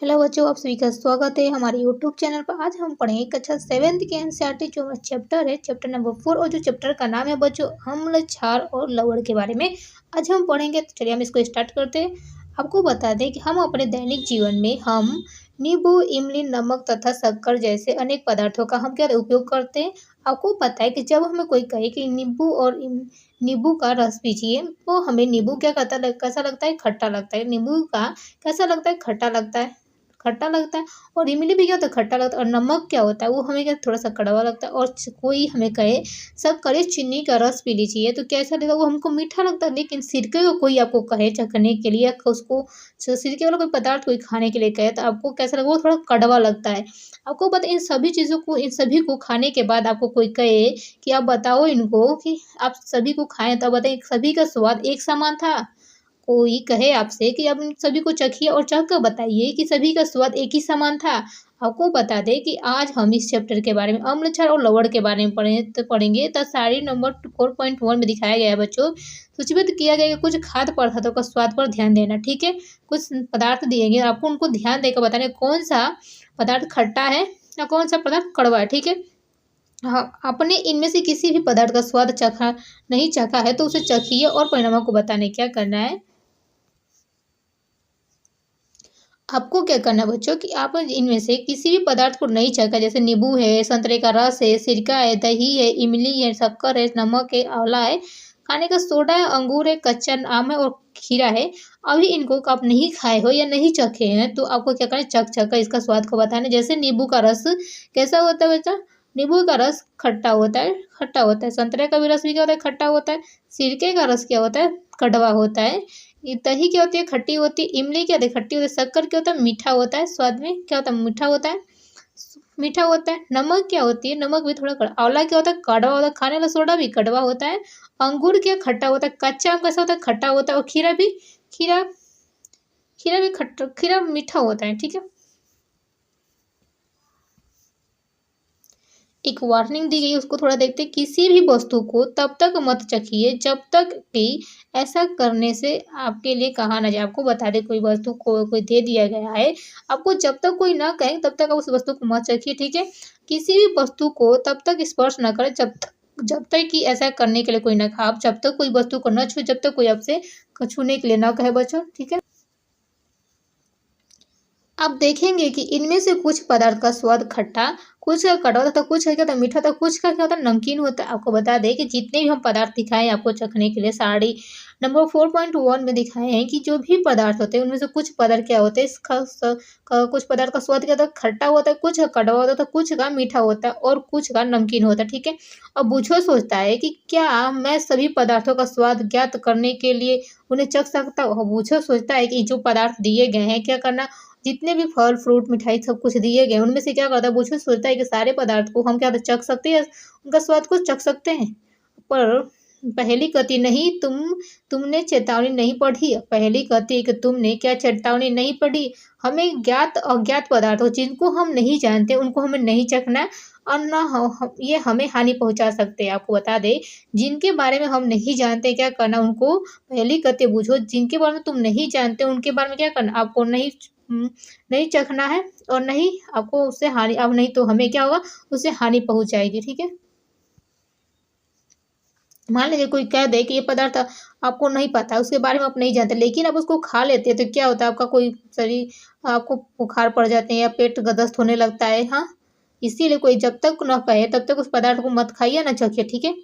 Hello बच्चों, आप सभी का स्वागत है हमारे यूट्यूब चैनल पर। आज हम पढ़ेंगे कक्षा 7th के एनसीईआरटी जो हमारा चैप्टर है, चैप्टर नंबर 4। और जो चैप्टर का नाम है बच्चों, अम्ल, क्षार और लवण के बारे में आज हम पढ़ेंगे। तो चलिए हम इसको स्टार्ट करते हैं। आपको बता दें कि हम अपने दैनिक जीवन में हम नींबू, इमली, नमक तथा शक्कर जैसे अनेक पदार्थों का हम क्या उपयोग करते हैं। आपको पता है कि जब हमें कोई कहे कि नींबू का रस पीजिए, तो हमें नींबू क्या कैसा लगता है? खट्टा लगता है। नींबू का कैसा लगता है? खट्टा लगता है। खट्टा लगता है। और इमली भी क्या होता है? खट्टा लगता है। और नमक क्या होता है? वो हमें क्या थोड़ा सा कड़वा लगता है। और कोई हमें कहे सब करे चीनी का रस पी लीजिए, तो कैसा लगेगा? वो हमको मीठा लगता है। लेकिन सिरके को कोई आपको कहे चखने के लिए, उसको सिरके वाला कोई पदार्थ कोई खाने के लिए कहे, तो आपको कैसा लगेगा? वो थोड़ा कड़वा लगता है। आपको पता है इन सभी को खाने के बाद आपको कोई कहे कि आप बताओ इनको कि आप सभी को खाएं, तो आप बताइए सभी का स्वाद एक समान था? कोई कहे आपसे कि आप इन सभी को चखिए और चख कर बताइए कि सभी का स्वाद एक ही समान था। आपको बता दें कि आज हम इस चैप्टर के बारे में अम्ल, क्षार और लवण के बारे में पढ़ेंगे। तो साड़ी नंबर 4.1 में दिखाया गया है बच्चों। सूचीबद्ध किया गया है कि कुछ खाद्य पदार्थों का स्वाद पर ध्यान देना। ठीक है, कुछ पदार्थ दिए गए, आपको उनको ध्यान देकर बताना है कौन सा पदार्थ खट्टा है या कौन सा पदार्थ कड़वा है। ठीक है, हाँ, आपने इनमें से किसी भी पदार्थ का स्वाद नहीं चखा है तो उसे चखिए और परिणामों को बताने क्या करना है। आपको क्या करना है बच्चों कि आप इनमें से किसी भी पदार्थ को नहीं चखा, जैसे नींबू है, संतरे का रस है, सिरका है, दही है, इमली है, शक्कर है, नमक है, आंवला है, खाने का सोडा है, अंगूर है, कच्चा आम है और खीरा है। अभी इनको आप नहीं खाए हो या नहीं चखे हैं, तो आपको क्या करना है? चख कर इसका स्वाद को बताना है। जैसे नींबू का रस कैसा होता है बच्चा? नींबू का रस खट्टा होता है, खट्टा होता है। संतरे का भी रस भी क्या होता है? खट्टा होता है। सिरके का रस क्या होता है? कड़वा होता है। ये दही क्या होती है? खट्टी होती है। इमली क्या होती है? खट्टी होती है। शक्कर क्या होता है? मीठा होता है। स्वाद में क्या होता है? मीठा होता है, मीठा होता है। नमक क्या होती है? नमक भी थोड़ा कड़वा। आंवला क्या होता है? कड़वा होता है। खाने वाला सोडा भी कड़वा होता है। अंगूर क्या? खट्टा होता है। कच्चा आम कैसा होता है? खट्टा होता है। और खीरा खीरा भी खट्टा, खीरा मीठा होता है। ठीक है, एक वार्निंग दी गई, उसको थोड़ा देखते हैं। किसी भी वस्तु को तब तक मत चखिए जब तक कि ऐसा करने से आपके लिए कहा ना जाए। आपको बता दें, कोई वस्तु को कोई दे दिया गया है, आपको जब तक कोई ना कहे तब तक आप उस वस्तु को मत चखिए। ठीक है, किसी भी वस्तु को तब तक स्पर्श न करें जब तक कि ऐसा करने के लिए कोई ना कहा। आप जब तक कोई वस्तु को न छुए, जब तक कोई आपसे छूने के लिए ना कहे बच्चों। ठीक है, आप देखेंगे कि इनमें से कुछ पदार्थ का स्वाद खट्टा, कुछ का कड़वा तथा कुछ का क्या होता है? मीठा था। कुछ का क्या होता है? नमकीन होता है। आपको बता दें कि जितने भी हम पदार्थ दिखाए आपको चखने के लिए, साड़ी नंबर 4.1 में दिखाए हैं कि जो भी पदार्थ होते हैं उनमें से कुछ पदार्थ क्या होते हैं? कुछ पदार्थ का स्वाद क्या होता है? खट्टा होता है, कुछ का कड़वा होता है, तो कुछ का मीठा होता है और कुछ का नमकीन होता है। ठीक है, अब बूझो सोचता है कि क्या मैं सभी पदार्थों का स्वाद ज्ञात करने के लिए उन्हें चख सकता हूँ? बूझो सोचता है कि जो पदार्थ दिए गए हैं, क्या करना, जितने भी फल, फ्रूट, मिठाई सब कुछ दिए गए, उनमें से क्या करता है? वो सोचता है कि सारे पदार्थ को हम क्या चख सकते हैं, उनका स्वाद को चख सकते हैं। पर पहली कहती नहीं, तुमने चेतावनी नहीं पढ़ी। पहली कहती है कि तुमने क्या चेतावनी नहीं पढ़ी? हमें ज्ञात अज्ञात पदार्थों जिनको हम नहीं जानते उनको हमें नहीं चखना, और ना ये हमें हानि पहुंचा सकते हैं। आपको बता दें, जिनके बारे में हम नहीं जानते क्या करना, उनको पहली कहते बूझो। जिनके बारे में तुम नहीं जानते उनके बारे में क्या करना, आपको नहीं चखना है। और नहीं आपको उससे हानि, अब नहीं तो हमें क्या होगा? उससे हानि पहुंच जाएगी। ठीक है, मान लीजिए कोई कह दे कि ये पदार्थ आपको नहीं पता है, उसके बारे में आप नहीं जानते, लेकिन आप उसको खा लेते हैं, तो क्या होता है? आपका कोई शरीर, आपको बुखार पड़ जाते हैं या पेट गदस्त होने लगता है। हाँ, इसीलिए कोई जब तक न कहे तब तक उस पदार्थ को मत खाइए, ना चखिए। ठीक है,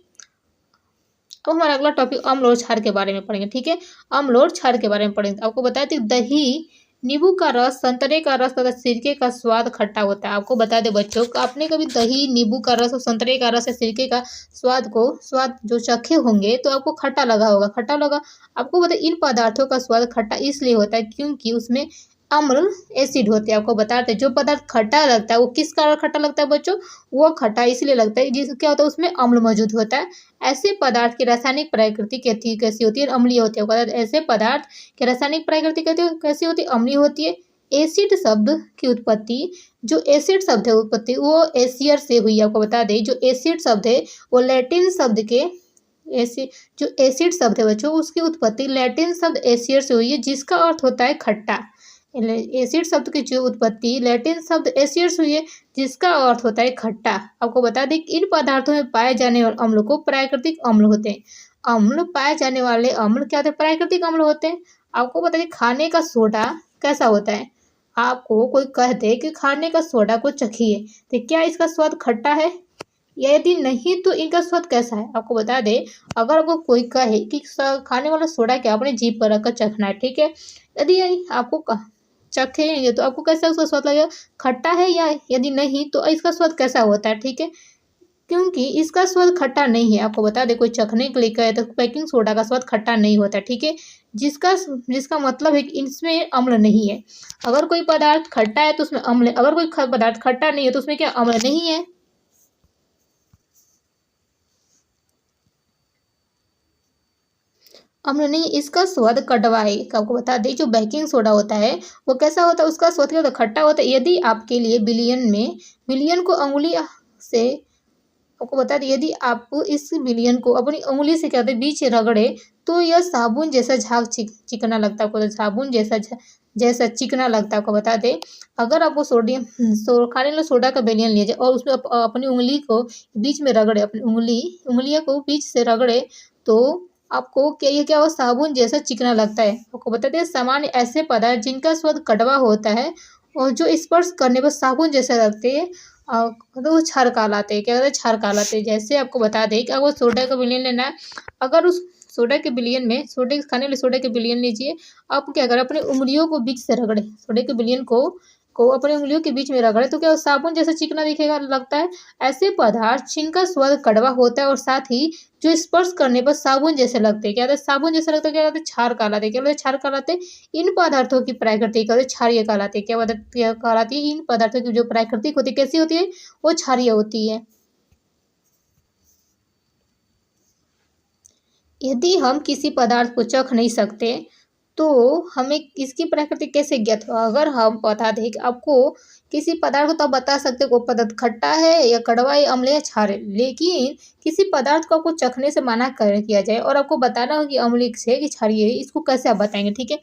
तो हमारा अगला टॉपिक अम्ल और क्षार के बारे में पढ़ेंगे। ठीक है, अम्ल और क्षार के बारे में पढ़ेंगे। आपको बताया था दही, नींबू का रस, संतरे का रस तथा सिरके का स्वाद खट्टा होता है। आपको बता दें बच्चों, आपने कभी दही, नींबू का रस और संतरे का रस या सिरके का स्वाद जो चखे होंगे तो आपको खट्टा लगा होगा। खट्टा लगा। आपको बता, इन पदार्थों का स्वाद खट्टा इसलिए होता है क्योंकि उसमें अम्ल एसिड होते हैं। आपको बताते हैं जो पदार्थ खट्टा लगता है वो किस कारण खट्टा लगता है बच्चों? वो खट्टा इसलिए लगता है जिस क्या होता है, उसमें अम्ल मौजूद होता है। ऐसे पदार्थ की रासायनिक प्रकृति कैसी होती है? अम्लीय होती है। ऐसे पदार्थ की रासायनिक प्रकृति कैसी होती है? अम्लीय होती है। एसिड शब्द की उत्पत्ति, जो एसिड शब्द है उत्पत्ति वो एसियर से हुई। आपको बता दें, जो एसिड शब्द है वो लैटिन शब्द के जो एसिड शब्द है बच्चों, उसकी उत्पत्ति लैटिन शब्द एसियर से हुई है, जिसका अर्थ होता है खट्टा। एसिड शब्द की जो उत्पत्ति लैटिन शब्द एसियस हुई है, जिसका अर्थ होता है खट्टा। आपको बता दें कि इन पदार्थों में पाए जाने वाले अम्ल को प्राकृतिक अम्ल होते हैं। अम्ल पाए जाने वाले अम्ल क्या होते हैं? प्राकृतिक अम्ल होते हैं। आपको बता दें खाने का सोडा कैसा होता है? आपको कोई कह दे कि खाने का सोडा को चखिए, तो क्या इसका स्वाद खट्टा है? यदि नहीं तो इनका स्वाद कैसा है? आपको बता दें, अगर आपको कोई कहे कि खाने वाला सोडा क्या अपने जीभ पर रखकर चखना है, ठीक है। यदि आपको चखेंगे तो आपको कैसा उसका स्वाद लगेगा? खट्टा है या यदि नहीं तो इसका स्वाद कैसा होता है, ठीक है। क्योंकि इसका स्वाद खट्टा नहीं है। आपको बता दें, कोई चखने के लिए कहे तो बेकिंग सोडा का स्वाद खट्टा नहीं होता, ठीक है। जिसका मतलब है कि इसमें अम्ल नहीं है। अगर कोई पदार्थ खट्टा है तो उसमें अम्ल है, अगर कोई पदार्थ खट्टा नहीं है तो उसमें क्या अम्ल नहीं है? अम्ल नहीं, इसका स्वाद कड़वा है। आपको बता दें, जो बेकिंग सोडा होता है वो कैसा होता है? उसका स्वाद क्या होता है? खट्टा होता है। यदि आपके लिए बिलियन को अंगुली से, आपको बता दें, यदि आप इस बिलियन को अपनी उंगली से क्या होता है बीच रगड़े तो यह साबुन जैसा चिकना लगता है। आपको साबुन जैसा चिकना लगता है। आपको बता दें, अगर आपको खाने वाला सोडा का बिलियन लिया जाए और उसमें अपनी उंगली को बीच में रगड़े, अपनी उंगलियों को बीच से रगड़े तो आपको क्या ये क्या वो साबुन जैसा चिकना लगता है। आपको बता दें, सामान्य ऐसे पदार्थ जिनका स्वाद कड़वा होता है और जो स्पर्श करने पर साबुन जैसा लगते हैं तो वो क्षार कहलाते हैं। क्या कहते हैं? क्षार कहलाते हैं। जैसे आपको बता दें कि अगर सोडा का विलयन लेना है, अगर उस सोडा के विलयन में खाने वाले सोडा के विलयन लीजिए, आप क्या करें अपनी उंगलियों को बीच से रगड़े, सोडे के विलयन को अपनी उंगलियों के बीच में रगड़े तो क्या वो साबुन जैसा चिकना दिखेगा लगता है। ऐसे पदार्थ जिनका स्वाद कड़वा होता है और साथ ही जो स्पर्श करने पर साबुन जैसे लगते हैं, क्या होता है? साबुन जैसा लगता है, क्या कहते हैं? क्षार कहलाते हैं। क्या बोलते हैं? क्षार कहलाते हैं। इन पदार्थों की प्राकृतिक और क्षारीय कहलाती है। क्या कहलाती है? इन पदार्थों की जो प्राकृतिक होती है कैसी होती है? वो क्षारीय होती है। यदि हम किसी पदार्थ को चख नहीं सकते तो हमें इसकी प्रकृति कैसे ज्ञात हो? अगर हम बता दें कि आपको किसी पदार्थ को तो आप बता सकते हो वो पदार्थ खट्टा है या कड़वा या अम्ल या क्षार है, लेकिन किसी पदार्थ को आपको चखने से मना कर किया जाए और आपको बताना हो कि अम्लीय है कि क्षारीय है, इसको कैसे आप बताएंगे? ठीक है।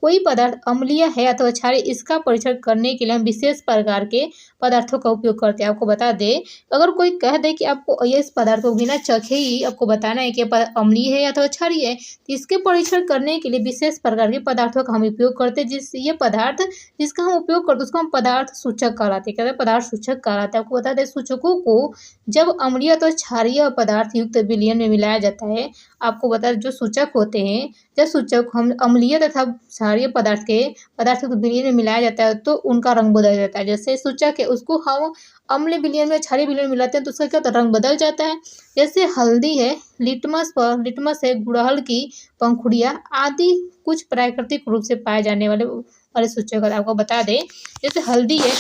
कोई पदार्थ अम्लीय है अथवा क्षारीय, इसका परीक्षण करने के लिए हम विशेष प्रकार के पदार्थों का उपयोग करते हैं। आपको बता दें, अगर कोई कह दे कि आपको ये इस पदार्थ को बिना चखे ही आपको बताना है कि अम्लीय है अथवा क्षारीय है, तो इसके परीक्षण करने के लिए विशेष प्रकार के पदार्थों का हम उपयोग करते हैं। जिसका हम उपयोग करते हैं उसको हम पदार्थ सूचक कहलाते हैं। क्या कहते हैं? पदार्थ सूचक कहलाते हैं। आपको बता दें, सूचकों को जब अम्लीय तो क्षारीय पदार्थ युक्त विलयन में मिलाया जाता है, आपको बता दें जो सूचक होते हैं, जब सूचक हम अम्लीय तथा क्षारीय पदार्थों को विलयन में मिलाया जाता है तो उनका रंग बदल जाता है। जैसे सूचक है उसको हम अम्ल विलयन में क्षारीय विलयन में मिलाते हैं तो उसका क्या होता है? रंग बदल जाता है। जैसे हल्दी है, लिटमस है, गुड़हल की पंखुड़ियाँ आदि कुछ प्राकृतिक रूप से पाए जाने वाले सूचक हैं। आपको बता दें, जैसे हल्दी है,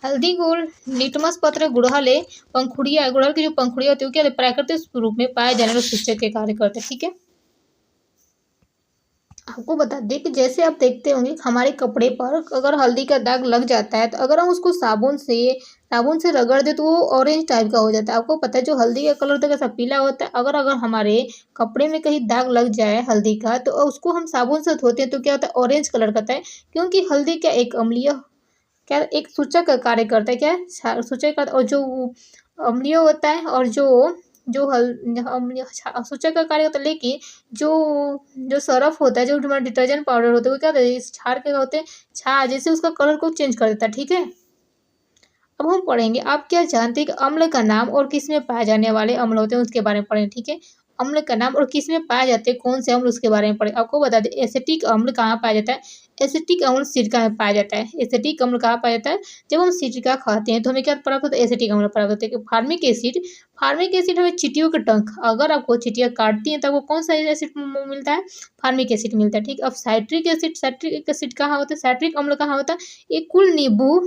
हल्दी को लिटमस पत्र, गुड़हल है, गुड़हल की जो पंखुड़ियाँ होती है वो क्या प्राकृतिक रूप में पाए जाने वाले सूचक के कार्य करते हैं। ठीक है। आपको बता दें कि जैसे आप देखते होंगे हमारे कपड़े पर अगर हल्दी का दाग लग जाता है तो अगर हम उसको साबुन से रगड़ दे तो वो ऑरेंज टाइप का हो जाता है। आपको पता है जो हल्दी का कलर होता है कैसा पीला होता है। अगर हमारे कपड़े में कहीं दाग लग जाए हल्दी का तो उसको हम साबुन से धोते हैं तो क्या होता है? ऑरेंज कलर का होता है। क्योंकि हल्दी क्या एक अम्लीय, क्या एक सूचक का कार्य करता है। क्या सूचक का, और जो अम्लीय होता है और जो जो हल अम्लीय सूचक का कार्य होता है। लेकिन जो जो सरफ होता है, जो हमारा डिटर्जेंट पाउडर होता है वो क्या होता है? इस क्षार के होते हैं, क्षार जैसे उसका कलर को चेंज कर देता है। ठीक है। अब हम पढ़ेंगे, आप क्या जानते हैं कि अम्ल का नाम और किस में पाए जाने वाले अम्ल होते हैं उसके बारे में पढ़ेंगे। ठीक है। अम्ल का नाम और किस में पाए जाते हैं, कौन से अम्ल उसके बारे में पढ़े। आपको बता दें एसिटिक अम्ल कहाँ पाया जाता है? एसिटिक अम्ल सिरका में पाया जाता है। एसिटिक अम्ल कहाँ पाया जाता है? जब हम सिरका खाते हैं तो हमें क्या प्राप्त होता है? एसिटिक अम्ल प्राप्त होता है। फार्मिक एसिड हमें चींटियों के डंक, अगर आपको चींटियाँ काटती हैं तब वो कौन सा एसिड मिलता है? फार्मिक एसिड मिलता है। ठीक। अब साइट्रिक एसिड कहाँ होता है? साइट्रिक अम्ल कहाँ होता है? ये कुल नींबू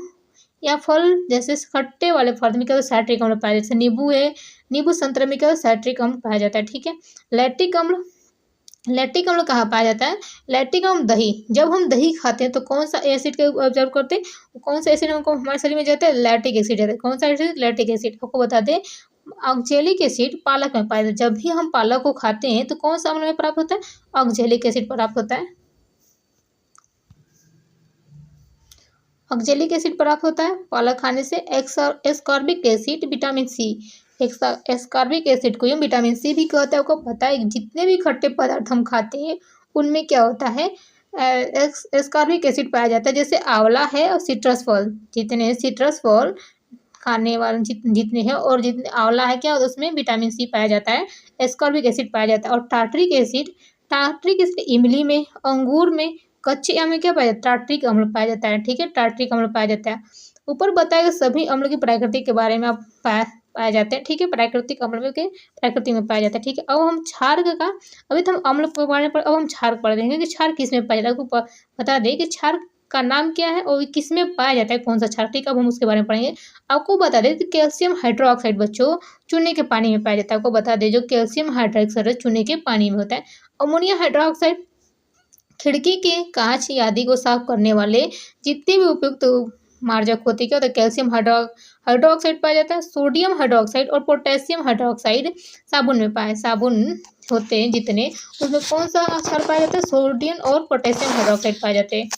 या फल जैसे खट्टे वाले फल में क्या होता है? साइट्रिक अम्ल पाया जाता है। जैसे नींबू है, नींबू संतरे में क्या होता है? साइट्रिक अम्ल पाया जाता है। ठीक है। लैक्टिक अम्ल कहाँ पाया जाता है? लैक्टिक अम्ल दही, जब हम दही खाते हैं तो कौन सा एसिड को ऑब्जर्व करते हैं? कौन सा एसिड हमको हमारे शरीर में जाता है? लैक्टिक एसिड जाता है। कौन सा एसिड? Lactic acid. आपको बता दें ऑक्जेलिक एसिड पालक में पाया जाता है। जब भी हम पालक को खाते हैं तो कौन सा अम्ल में प्राप्त होता है? ऑक्जेलिक एसिड प्राप्त होता है। ऑक्जेलिक एसिड प्राप्त होता है पालक खाने से। Ascorbic acid, vitamin C. Ascorbic acid को विटामिन सी भी कहते हैं। आपको पता है जितने भी खट्टे पदार्थ हम खाते हैं उनमें क्या होता है, एस्कॉर्बिक एसिड पाया जाता है। जैसे आंवला है और सिट्रस फल, जितने सिट्रस फल खाने वाले जितने हैं और जितने आंवला है क्या उसमें विटामिन सी पाया जाता है, एस्कॉर्बिक एसिड पाया जाता है। और टार्ट्रिक एसिड इमली में, अंगूर में, कच्चे आम में क्या पाया जाता है, टार्ट्रिक अम्ल पाया जाता है। ठीक है, टार्ट्रिक अम्ल पाया जाता है। ऊपर बताए गए सभी अम्ल की प्रकृति के बारे में आप पाए जाते हैं। ठीक है, प्राकृतिक अम्ल के प्रकृति में पाया जाता है। ठीक है, अब हम क्षार का, अभी तो हम अम्ल के बारे में, अब हम क्षार पढ़ देंगे कि क्षार किस में पाया जाता है। आपको बता दें कि क्षार का नाम क्या है और किस में पाया जाता है, कौन सा क्षार। ठीक है, अब हम उसके बारे में पढ़ेंगे। आपको बता दें कि कैल्शियम हाइड्रोक्साइड बच्चों चूने के पानी में पाया जाता है। आपको बता दें जो कैल्शियम हाइड्रोक्साइड चूने के पानी में होता है। अमोनिया हाइड्रोक्साइड खिड़की के कांच आदि को साफ करने वाले जितने भी उपयुक्त मार्जक होते हैं क्या होता है, कैल्शियम हाइड्रोक्साइड पाया जाता है। सोडियम हाइड्रोक्साइड और पोटेशियम हाइड्रोक्साइड साबुन होते हैं जितने, उसमें कौन सा क्षार पाया जाता है, सोडियम और पोटेशियम हाइड्रोक्साइड पाए जाते हैं।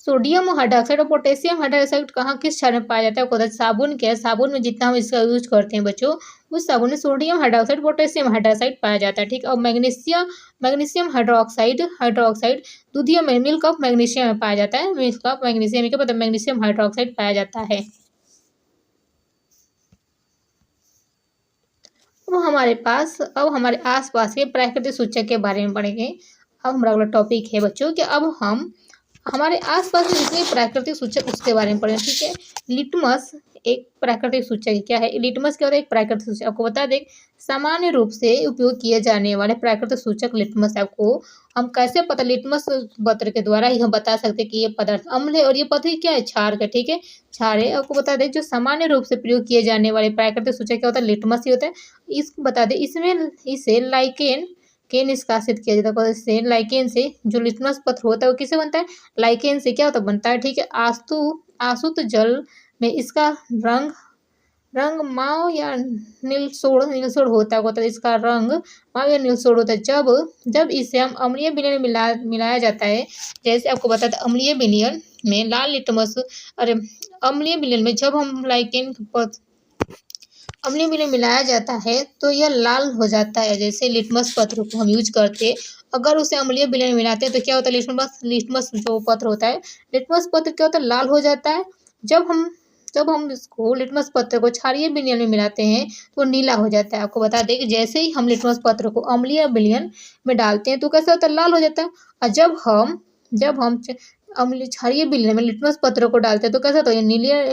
सोडियम हाइड्रोक्साइड और पोटेशियम हाइड्रोक्साइड कहाँ किस क्षार में पाया जाता है, आपको साबुन क्या है, साबुन में जितना हम इसका यूज करते हैं बच्चों, उस साबुन में सोडियम हाइड्रोक्साइड पोटेशियम हाइड्रोक्साइड पाया जाता है। ठीक है, और मैग्नीशियम हाइड्रोक्साइड दूधिया में मिल्क ऑफ मैग्नीशियम में पाया जाता है। मिल्क ऑफ मैग्नीशियम क्या पता है, मैग्नीशियम हाइड्रोक्साइड पाया जाता है। अब हमारे आसपास के प्राकृतिक सूचक के बारे में पढ़ेंगे। अब हमारा अगला टॉपिक है बच्चों कि अब हम हमारे आसपास में जितने प्राकृतिक सूचक उसके बारे में पढ़ें। ठीक है, लिटमस एक प्राकृतिक सूचक है। क्या है लिटमस, क्या होता है, एक प्राकृतिक सूचक। आपको बता दें सामान्य रूप से उपयोग किए जाने वाले प्राकृतिक सूचक लिटमस है। आपको हम कैसे पता, लिटमस पत्र के द्वारा ही हम बता सकते हैं कि ये पदार्थ अम्ल है और ये पत्र क्या है, क्षार का। ठीक है, क्षार है। आपको बता दें जो सामान्य रूप से प्रयोग किए जाने वाले प्राकृतिक सूचक क्या होता है, लिटमस ही होता है। इसको बता दें इसमें इसे लाइकेन के निष्कासित किया जाता है। इससे लाइकेन से जो लिटमस पत्र होता है वो किससे बनता है, लाइकेन से क्या होता है, बनता है। ठीक है, आसुत जल में इसका रंग माव या नीलसोड़ होता है। इसका रंग माव या नीलसोड़ होता है जब इसे हम अम्लीय विलयन में मिलाया जाता है। जैसे आपको बताते अम्लीय विलयन में लाल लिटमस, अरे अम्लीय विलयन में जब हम लाइकेन अम्लीय विलयन मिलाया जाता है तो यह लाल हो जाता है। जैसे लिटमस पत्र को हम यूज करते हैं, अगर उसे अम्लीय विलयन में मिलाते हैं तो क्या होता है, लिटमस जो पत्र होता है, लिटमस पत्र क्या होता है, लाल हो जाता है। जब हम इसको लिटमस पत्र को क्षारीय विलयन में मिलाते हैं तो नीला हो जाता है। आपको बता दें कि जैसे ही हम लिटमस पत्र को अम्लीय विलयन में डालते हैं तो कैसा होता है, लाल हो जाता है। और जब हम अम्लीय क्षारीय विलयन में लिटमस पत्र को डालते हैं तो कैसा होता है,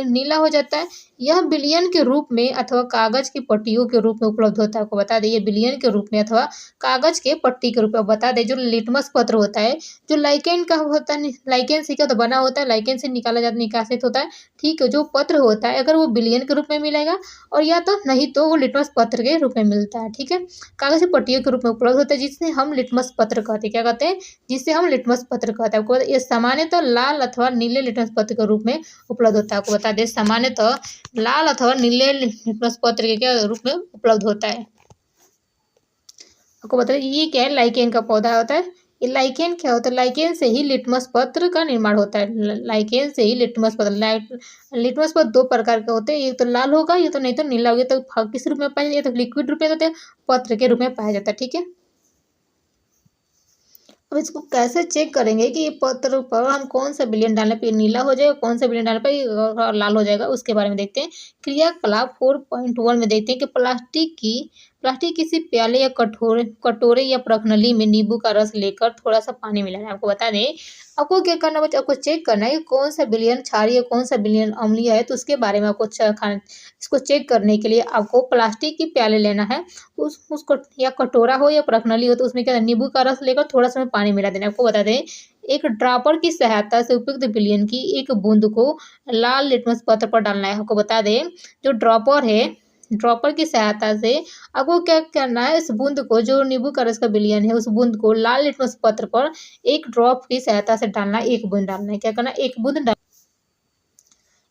नीला हो जाता है। यह विलयन के रूप में अथवा कागज की पट्टियों के रूप में उपलब्ध होता है। आपको बता दें ये विलयन के रूप में अथवा कागज के पट्टी के रूप में। बता दें जो लिटमस पत्र होता है जो लाइकेन का होता है, लाइकेन से क्या तो बना होता है, लाइकेन से निकासित होता है। ठीक है, जो पत्र होता है अगर वो विलयन के रूप में मिलेगा और या तो नहीं तो वो लिटमस पत्र के रूप में मिलता है। ठीक है, कागज की पट्टियों के रूप में उपलब्ध होता है जिससे हम लिटमस पत्र कहते हैं। क्या कहते हैं, जिससे हम लिटमस पत्र कहते हैं। आपको ये सामान्यतः लाल अथवा नीले लिटमस पत्र के रूप में उपलब्ध होता है। आपको बता दें सामान्यतः लाल अथवा नीले लिटमस पत्र के क्या रूप में उपलब्ध होता है। आपको बता दें ये क्या है, लाइकेन का पौधा होता है। ये लाइकेन क्या होता है, लाइकेन से ही लिटमस पत्र का निर्माण होता है। लाइकेन से ही लिटमस पत्र दो प्रकार के होते हैं, एक तो लाल होगा ये तो नहीं तो नीला होगा। तो किस रूप में पाया जाता है, लिक्विड रूप में होता है, पत्र के रूप में पाया जाता है। ठीक है, अब इसको कैसे चेक करेंगे कि ये पत्र पर हम कौन सा विलयन डालने पर नीला हो जाएगा, कौन सा विलयन डालने पर लाल हो जाएगा, उसके बारे में देखते हैं। क्रियाकलाप 4.1 में देखते हैं कि प्लास्टिक किसी प्याले या कटोरे या प्रखनली में नींबू का रस लेकर थोड़ा सा पानी मिलाना है। आपको बता दें आपको क्या करना है, आपको चेक करना है कि कौन सा विलयन क्षारीय कौन सा विलयन अम्लीय है। तो उसके बारे में आपको इसको चेक करने के लिए आपको प्लास्टिक की प्याले लेना है, उसको या कटोरा हो या प्रखनली हो तो उसमें क्या नींबू का रस लेकर थोड़ा सा पानी मिला देना है। आपको बता दें एक ड्रॉपर की सहायता से उपयुक्त विलयन की एक बूंद को लाल लिटमस पत्र पर डालना है। आपको बता दें जो ड्रॉपर है, ड्रॉपर की सहायता से आपको क्या करना है, इस बूंद को जो नींबू का रस का विलयन है उस बूंद को लाल लिटमस पत्र पर एक ड्रॉप की सहायता से डालना है, एक बूंद डालना है। क्या करना है, एक बूंद डालना।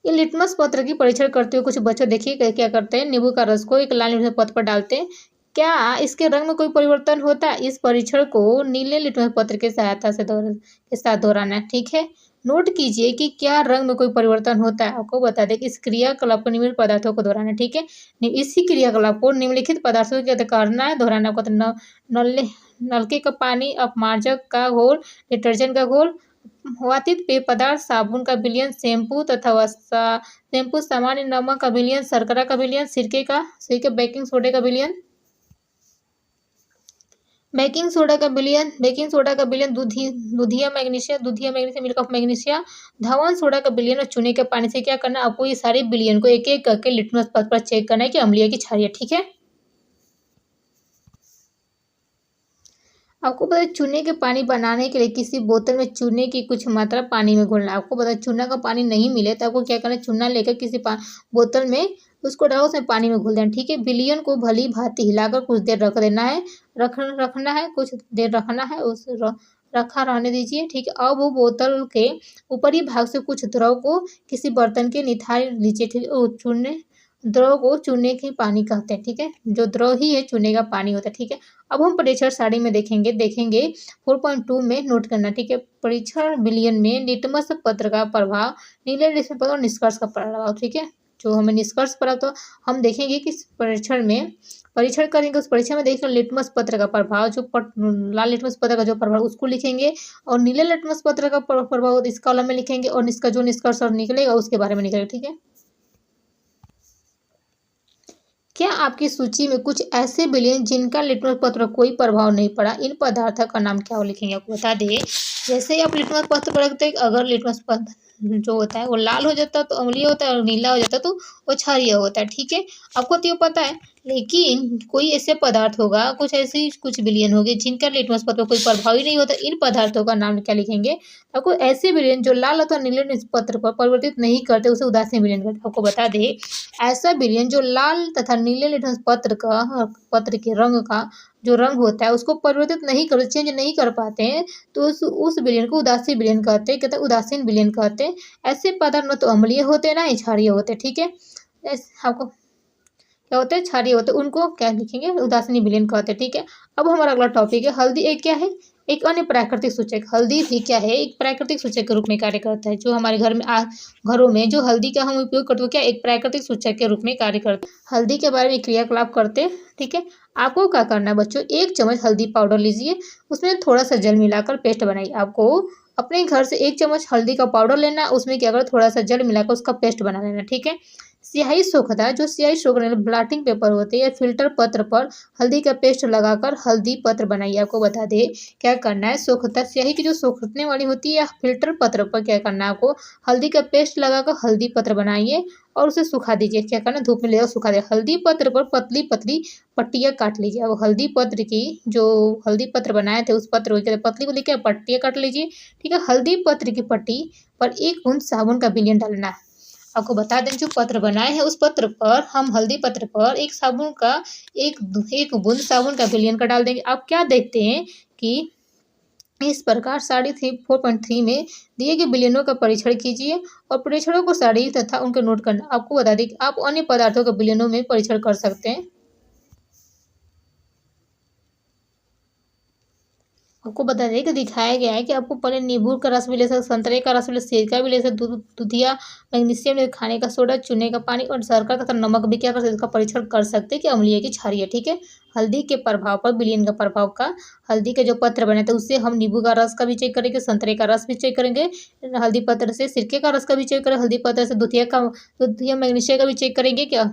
ये लिटमस पत्र की परीक्षण करते हुए कुछ बच्चे देखिए क्या करते हैं, नींबू का रस को एक लाल लिटमस पत्र पर डालते हैं, क्या इसके रंग में कोई परिवर्तन होता है? इस परीक्षण को नीले लिटमस पत्र के सहायता से के साथ दोहराना है, ठीक है। नोट कीजिए कि क्या रंग में कोई परिवर्तन होता है। आपको बता दें कि इस क्रियाकलाप को निम्नलिखित पदार्थों को दोहराना है, ठीक है। इसी क्रियाकलाप को निम्नलिखित पदार्थों के साथ करना है, दोहराना को। तो नल नलके का पानी, अपमार्जक का घोल, डिटर्जेंट का घोल, वातित पेय पदार्थ, साबुन का विलयन, शैम्पू तथा शैम्पू, सामान्य नमक का विलयन, शर्करा का विलयन, सिरके बेकिंग सोडे का विलयन, दूधिया magnesia, milk of magnesia, Dhawan soda का विलयन और चूने के पानी से क्या करना है, आपको ये सारे विलयन को एक एक करके लिटमस पेपर पर चेक करना है कि अम्लीय की क्षारीय है, ठीक है। आपको पता है चूने के पानी बनाने के लिए किसी बोतल में चूने की कुछ मात्रा पानी में घोलना है। आपको पता है चूना का पानी नहीं मिले तो आपको क्या करना है, चूना लेकर किसी बोतल में उसको डालो, उसमें पानी में घोल देना, ठीक है। विलयन को भली भांति हिलाकर कुछ देर रख देना है, रखना है, कुछ देर रखना है, रखा रहने दीजिए, ठीक है। अब वो बोतल के ऊपरी भाग से कुछ द्रव को किसी बर्तन के निथार लीजिए, ठीक है। द्रव को चूने के पानी कहते हैं, ठीक है। जो द्रव ही है चूने का पानी होता है, ठीक है। अब हम परीक्षण सारणी में देखेंगे 4.2 में नोट करना, ठीक है। परीक्षण विलयन में लिटमस पत्र का प्रभाव, नीले लिटमस पत्र और निष्कर्ष का प्रभाव, ठीक है। जो हमें निष्कर्ष पर तो हम देखेंगे कि परीक्षण करेंगे, उस परीक्षण में देखेंगे लिटमस पत्र का प्रभाव, जो लाल लिटमस पत्र का जो प्रभाव उसको लिखेंगे, और नीले लिटमस पत्र का प्रभाव इस कॉलम में लिखेंगे, और इसका जो निष्कर्ष और निकलेगा उसके बारे में निकलेगा, ठीक है। क्या आपकी सूची में कुछ ऐसे विलयन जिनका लिटमस पत्र पर कोई प्रभाव नहीं पड़ा, इन पदार्थों का नाम क्या हो, लिखेंगे। आपको बता दें, जैसे ही आप लिटमस पत्र पर रखते हैं, अगर लिटमस पत्र जो होता है वो लाल हो जाता है तो अम्लीय होता है, और नीला हो जाता है तो वो क्षारीय होता है, ठीक है। आपको तो ये पता है, लेकिन कोई ऐसे पदार्थ होगा, कुछ विलयन होंगे जिनका लिटमस पत्र पर कोई प्रभाव ही नहीं होता, इन पदार्थों का नाम क्या लिखेंगे। आपको ऐसे विलयन जो लाल अथवा नीले लिटमस पत्र पर परिवर्तित नहीं करते उसे उदासीन विलयन कहते हैं। आपको बता दें, ऐसा विलयन जो लाल तथा नीले लिटमस पत्र के रंग का जो रंग होता है उसको परिवर्तित नहीं कर चेंज नहीं कर पाते हैं, तो उस विलयन को उदासीन विलयन कहते हैं, उदासीन विलयन कहते हैं। ऐसे पदार्थ न तो अम्लीय होते हैं ना ही क्षारीय होते, ठीक है। आपको क्या होते हैं, क्षारीय होते हैं, उनको क्या लिखेंगे, उदासीन विलयन कहते हैं, ठीक है। अब हमारा अगला टॉपिक है हल्दी। एक क्या है, एक अन्य प्राकृतिक सूचक। हल्दी भी क्या है, एक प्राकृतिक सूचक के रूप में कार्य करता है। जो हमारे घरों में जो हल्दी का हम उपयोग करते हैं, क्या एक प्राकृतिक सूचक के रूप में कार्य करता है। हल्दी के बारे में क्रियाकलाप करते हैं, ठीक है। आपको क्या करना है बच्चों, 1 चम्मच हल्दी पाउडर लीजिए, उसमें थोड़ा सा जल मिलाकर पेस्ट बनाइए। आपको अपने घर से 1 चम्मच हल्दी का पाउडर लेना है, उसमें क्या करो, थोड़ा सा जल मिलाकर उसका पेस्ट बना लेना, ठीक है। स्याही सोखता, जो स्याही सोखने वाले ब्लॉटिंग पेपर होते हैं या फिल्टर पत्र पर हल्दी का पेस्ट लगाकर हल्दी पत्र बनाइए। आपको बता दें क्या करना है, सोखता स्याही की जो सोखने वाली होती है या फिल्टर पत्र पर क्या करना है, आपको हल्दी का पेस्ट लगाकर हल्दी पत्र बनाइए और उसे सुखा दीजिए। क्या करना, धूप में ले सुखा दे। हल्दी पत्र पर पतली पतली पट्टियाँ काट लीजिए। अब हल्दी पत्र की जो हल्दी पत्र बनाए थे उस पत्र को पतली पतली क्या पट्टियाँ काट लीजिए, ठीक है। हल्दी पत्र की पट्टी पर 1 बूंद साबुन का विलयन डालना है। आपको बता दें, जो पत्र बनाए हैं उस पत्र पर हम हल्दी पत्र पर एक बूंद साबुन का विलयन का डाल देंगे। आप क्या देखते हैं कि इस प्रकार साड़ी 4.3 में दिए गए विलयनों का परीक्षण कीजिए और परीक्षणों को साड़ी तथा उनके नोट करना। आपको बता दें कि आप अन्य पदार्थों के विलयनों में परीक्षण कर सकते हैं। आपको बता दें कि दिखाया गया है कि आपको पहले नींबू का रस भी ले सकते, संतरे का रस भी ले, सिरका भी ले सकते, दूधिया मैग्नीशियम, खाने का सोडा, चूने का पानी और शर्करा तथा नमक भी क्या कर सकते, इसका परीक्षण कर सकते हैं कि अम्लीय की क्षारीय, ठीक है। हल्दी के प्रभाव पर विलयन का प्रभाव का, हल्दी के जो पत्र बने थे उससे हम नींबू का रस का भी चेक करेंगे, संतरे का रस भी चेक करेंगे, हल्दी पत्र से सिरके का रस का भी चेक करेंगे, हल्दी पत्र से दूधिया मैग्नीशियम का भी चेक करेंगे क्या,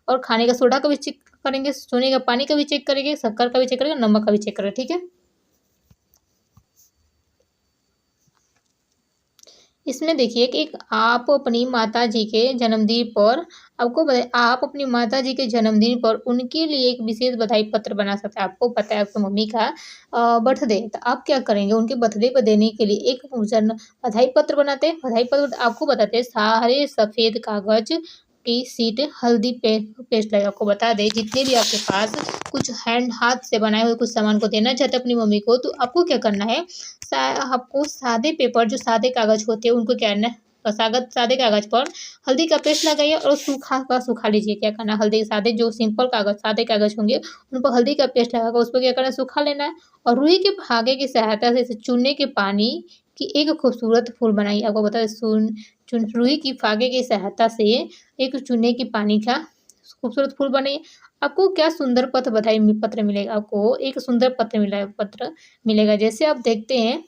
और खाने का सोडा का भी चेक करेंगे, चूने का पानी का भी चेक करेंगे, शक्कर का भी चेक करेंगे, नमक का भी चेक करेंगे, ठीक है। इसमें देखिए कि एक आप अपनी माताजी के जन्मदिन पर आपको आप अपनी माताजी के जन्मदिन पर उनके लिए एक विशेष बधाई पत्र बना सकते हैं। आपको पता है आपकी मम्मी का बर्थडे, तो आप क्या करेंगे, उनके बर्थडे पर देने के लिए एक बधाई पत्र बनाते हैं। बधाई पत्र आपको बताते हैं, सारे सफ़ेद कागज की शीट हल्दी पेस्ट लगा। आपको बता दें, जितने भी आपके पास कुछ हाथ से बनाए हुए कुछ सामान को देना चाहते हैं अपनी मम्मी को, तो आपको क्या करना है, आपको सादे पेपर जो सादे कागज होते हैं उनको क्या करना है, सादे कागज पर हल्दी का पेस्ट लगाइए और सूखा लीजिए। क्या करना है, हल्दी सादे जो सिंपल कागज सादे कागज होंगे उन पर हल्दी का पेस्ट लगाकर उस पर क्या करना है, सूखा लेना है और रुई के धागे की सहायता से इसे चूने के पानी की एक खूबसूरत फूल बनाइए। आपको बता दें रुई की फागे की सहायता से एक चूने की पानी का खूबसूरत फूल बनाइए। आपको क्या सुंदर पत्र मिलेगा, आपको एक सुंदर पत्र मिलेगा। जैसे आप देखते हैं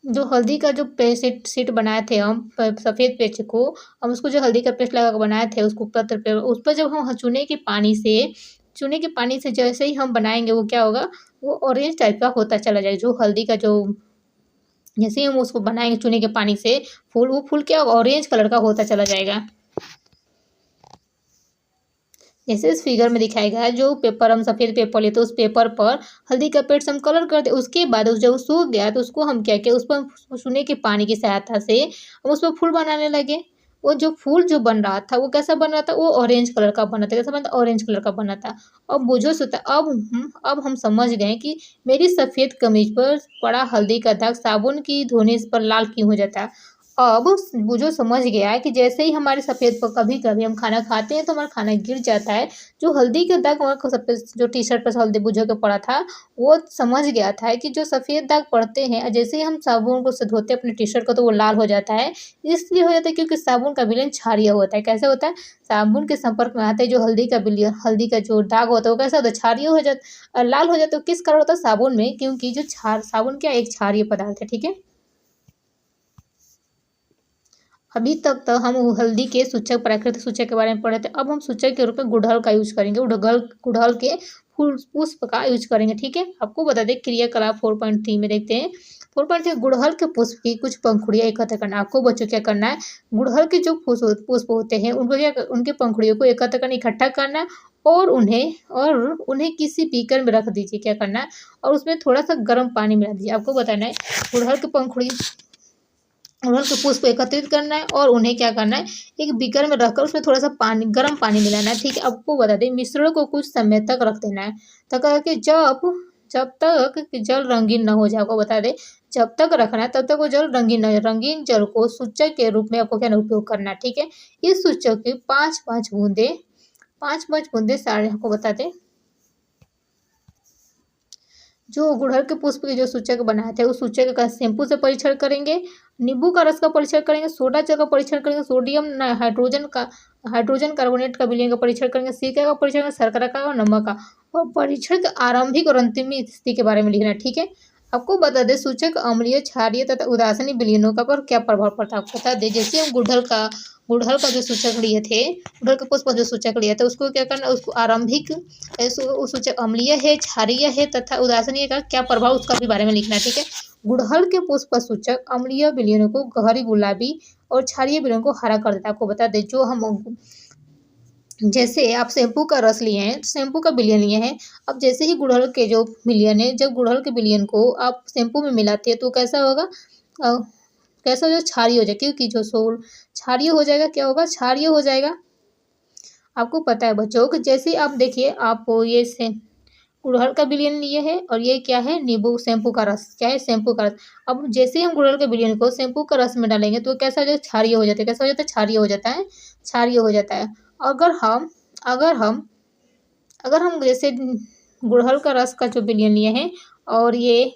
जो हल्दी का जो पेस्ट शीट बनाए थे हम सफ़ेद पेज को, हम उसको जो हल्दी का पेस्ट लगा के बनाए थे उसको पत्र पे उस पर जब हम चूने के पानी से जैसे ही हम बनाएंगे वो क्या होगा, वो ऑरेंज टाइप का होता चला जाएगा। जो हल्दी का जो जैसे ही हम उसको बनाएंगे चूने के पानी से वो फूल क्या होगा, ऑरेंज कलर का होता चला जाएगा। जैसे इस फिगर में दिखाया गया है, जो पेपर हम सफ़ेद पेपर लेते हैं उस पेपर पर हल्दी का पेस्ट हम कलर करते हैं। उसके बाद जब वो सूख गया तो उसको हम क्या किया, उस पर चूने के पानी की सहायता से हम उस पर फूल बनाने लगे। वो जो फूल जो बन रहा था वो कैसा बन रहा था, वो ऑरेंज कलर का बना था। कैसा बना था, ऑरेंज कलर का बना था। अब बुझो सोता अब हम समझ गए कि मेरी सफ़ेद कमीज पर पड़ा हल्दी का दाग साबुन की धोने पर लाल क्यों हो जाता है। अब बुझो समझ गया है कि जैसे ही हमारे सफ़ेद पर कभी-कभी हम खाना खाते हैं तो हमारा खाना गिर जाता है। जो हल्दी का दाग हमारे सफ़ेद जो टी-शर्ट पर हल्दी बुझो के पड़ा था, वो समझ गया था कि जो सफ़ेद दाग पड़ते हैं जैसे ही हम साबुन को से धोते हैं अपने टी-शर्ट को तो वो लाल हो जाता है। इसलिए हो जाता है क्योंकि साबुन का विलयन क्षारीय होता है। कैसे होता है? साबुन के संपर्क में आते ही जो हल्दी का जो दाग होता है वो कैसा होता है? क्षारीय हो जाता लाल हो जाता है। किस कारण होता है? साबुन में, क्योंकि जो साबुन क्या एक क्षारीय पदार्थ है। ठीक है? अभी तक तो हम हल्दी के सूचक प्राकृतिक सूचक के बारे में पढ़े थे। अब हम सूचक के रूप में गुड़हल का यूज करेंगे। गुड़हल के फूल पुष्प का यूज करेंगे। ठीक है, आपको बता दें क्रियाकलाप 4.3 में देखते हैं। 4.3 गुड़हल के पुष्प की कुछ पंखुड़ियाँ एकत्र करना। आपको बच्चों क्या करना है, गुड़हल के जो पुष्प होते हैं उनके पंखुड़ियों को एकत्र करना, इकट्ठा करना है और उन्हें किसी बीकर में रख दीजिए। क्या करना है, और उसमें थोड़ा सा गर्म पानी मिला दीजिए। आपको बताना है गुड़हल के पुष्प एकत्रित करना है और उन्हें क्या करना है, एक बीकर में रखकर उसमें थोड़ा सा गर्म पानी मिलाना है। ठीक है, आपको बता दें मिश्रण को कुछ समय तक रख देना है ताकि जब तक कि जल रंगीन न हो जाए। आपको बता दें जब तक रखना है तब तक वो जल रंगीन न हो। रंगीन जल को सूचक के रूप में आपको क्या उपयोग करना है। ठीक है, इस सूचक की 5-5 बूंदे सारे आपको बता दें जो गुड़हल के पुष्प के जो सूचक बनाए थे उस सूचक का शैम्पू से परीक्षण करेंगे, नींबू का रस का परीक्षण करेंगे, सोडा जल का परीक्षण करेंगे, हाइड्रोजन कार्बोनेट का विलयन का परीक्षण करेंगे, सिरका का परीक्षण करेंगे, शर्करा का और नमक का। और परीक्षण के आरंभिक और अंतिम स्थिति के बारे में लिखना है। ठीक है, आपको बता दें सूचक अम्लीय, क्षारीय तथा उदासीन विलयनों का पर क्या प्रभाव पड़ता है। आपको बता दें जैसे हम गुड़हल का जो सूचक लिए थे, गुड़हल के पुष्प का जो सूचक लिया था उसको क्या करना, उसको आरंभिक उस सूचक अम्लीय है, क्षारीय है तथा उदासीन का क्या प्रभाव उसका भी बारे में लिखना है। ठीक है, गुड़हल के पुष्प का सूचक अम्लीय विलयनों को गहरी गुलाबी और क्षारीय विलयनों को हरा कर देता है। आपको बता दें जो हम जैसे आप शैम्पू का रस लिए हैं, शैम्पू का विलयन लिए हैं। अब जैसे ही गुड़हल के जो विलयन है, जब गुड़हल के विलयन को आप शैम्पू में मिलाते हैं तो कैसा होगा, कैसा हो जाएगा, क्षारीय हो जाएगा। क्योंकि जो सोल क्षारीय हो जाएगा, क्या होगा, क्षारीय हो जाएगा। आपको पता है बच्चों कि जैसे ही आप देखिए आप ये से गुड़हल का विलयन लिए है और ये क्या है, नींबू शैम्पू का रस, क्या है, शैम्पू का रस। अब जैसे ही हम गुड़हल के विलयन को शैम्पू का रस में डालेंगे तो कैसा हो जाएगा, क्षारीय हो जाता है। कैसा हो जाता है, क्षारीय हो जाता है, क्षारीय हो जाता है। अगर हम अगर हम अगर हम जैसे गुड़हल का रस का जो विलयन लिए हैं और ये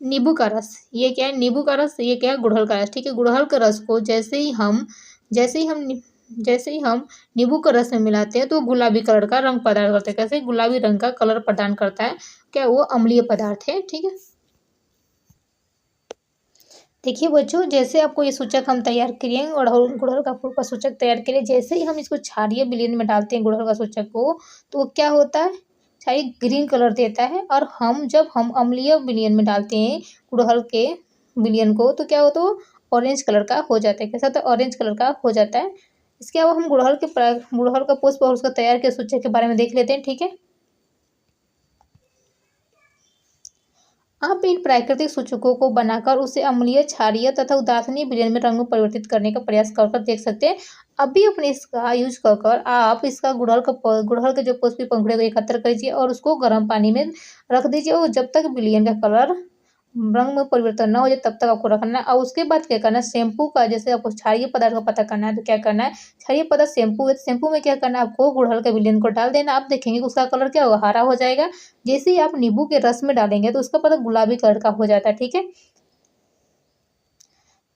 नींबू का रस, ये क्या है, नींबू का रस, ये क्या है, गुड़हल का रस। ठीक है, गुड़हल के रस को जैसे ही हम नींबू के रस में मिलाते हैं तो गुलाबी कलर का रंग प्रदान करता है। कैसे, गुलाबी रंग का कलर प्रदान करता है। क्या, वो अम्लीय पदार्थ है। ठीक है, देखिए बच्चों जैसे आपको ये सूचक हम तैयार किए और गुड़हल का फूल का सूचक तैयार करिए। जैसे ही हम इसको क्षारीय विलयन में डालते हैं गुड़हल का सूचक को तो वो क्या होता है, क्षारीय ग्रीन कलर देता है। और जब हम अम्लीय विलयन में डालते हैं गुड़हल के विलयन को तो क्या होता है, वो ऑरेंज कलर का हो जाता है। कैसा होता है, ऑरेंज कलर का हो जाता है। इसके अलावा हम गुड़हल का पुष्प और उसका तैयार किए सूचक के बारे में देख लेते हैं। ठीक है, आप इन प्राकृतिक सूचकों को बनाकर उसे अम्लीय, क्षारीय तथा उदासीन विलयन में रंग में परिवर्तित करने का प्रयास कर देख सकते हैं। अभी अपने इसका यूज कर आप इसका गुड़हल के जो पुष्पीय पंखुड़े को एकत्र कीजिए और उसको गर्म पानी में रख दीजिए और जब तक विलियन का कलर रंग में परिवर्तन ना हो जाए तब तक आपको रखना है। और उसके बाद क्या करना है, शैम्पू का जैसे आपको क्षारीय पदार्थ का पता करना है तो क्या करना है, क्षारीय पदार्थ शैम्पू है, शैम्पू में क्या करना है, आपको गुड़हल के विलियन को डाल देना। आप देखेंगे उसका कलर क्या होगा, हरा हो जाएगा। जैसे ही आप नींबू के रस में डालेंगे तो उसका पता गुलाबी कलर का हो जाता है। ठीक है,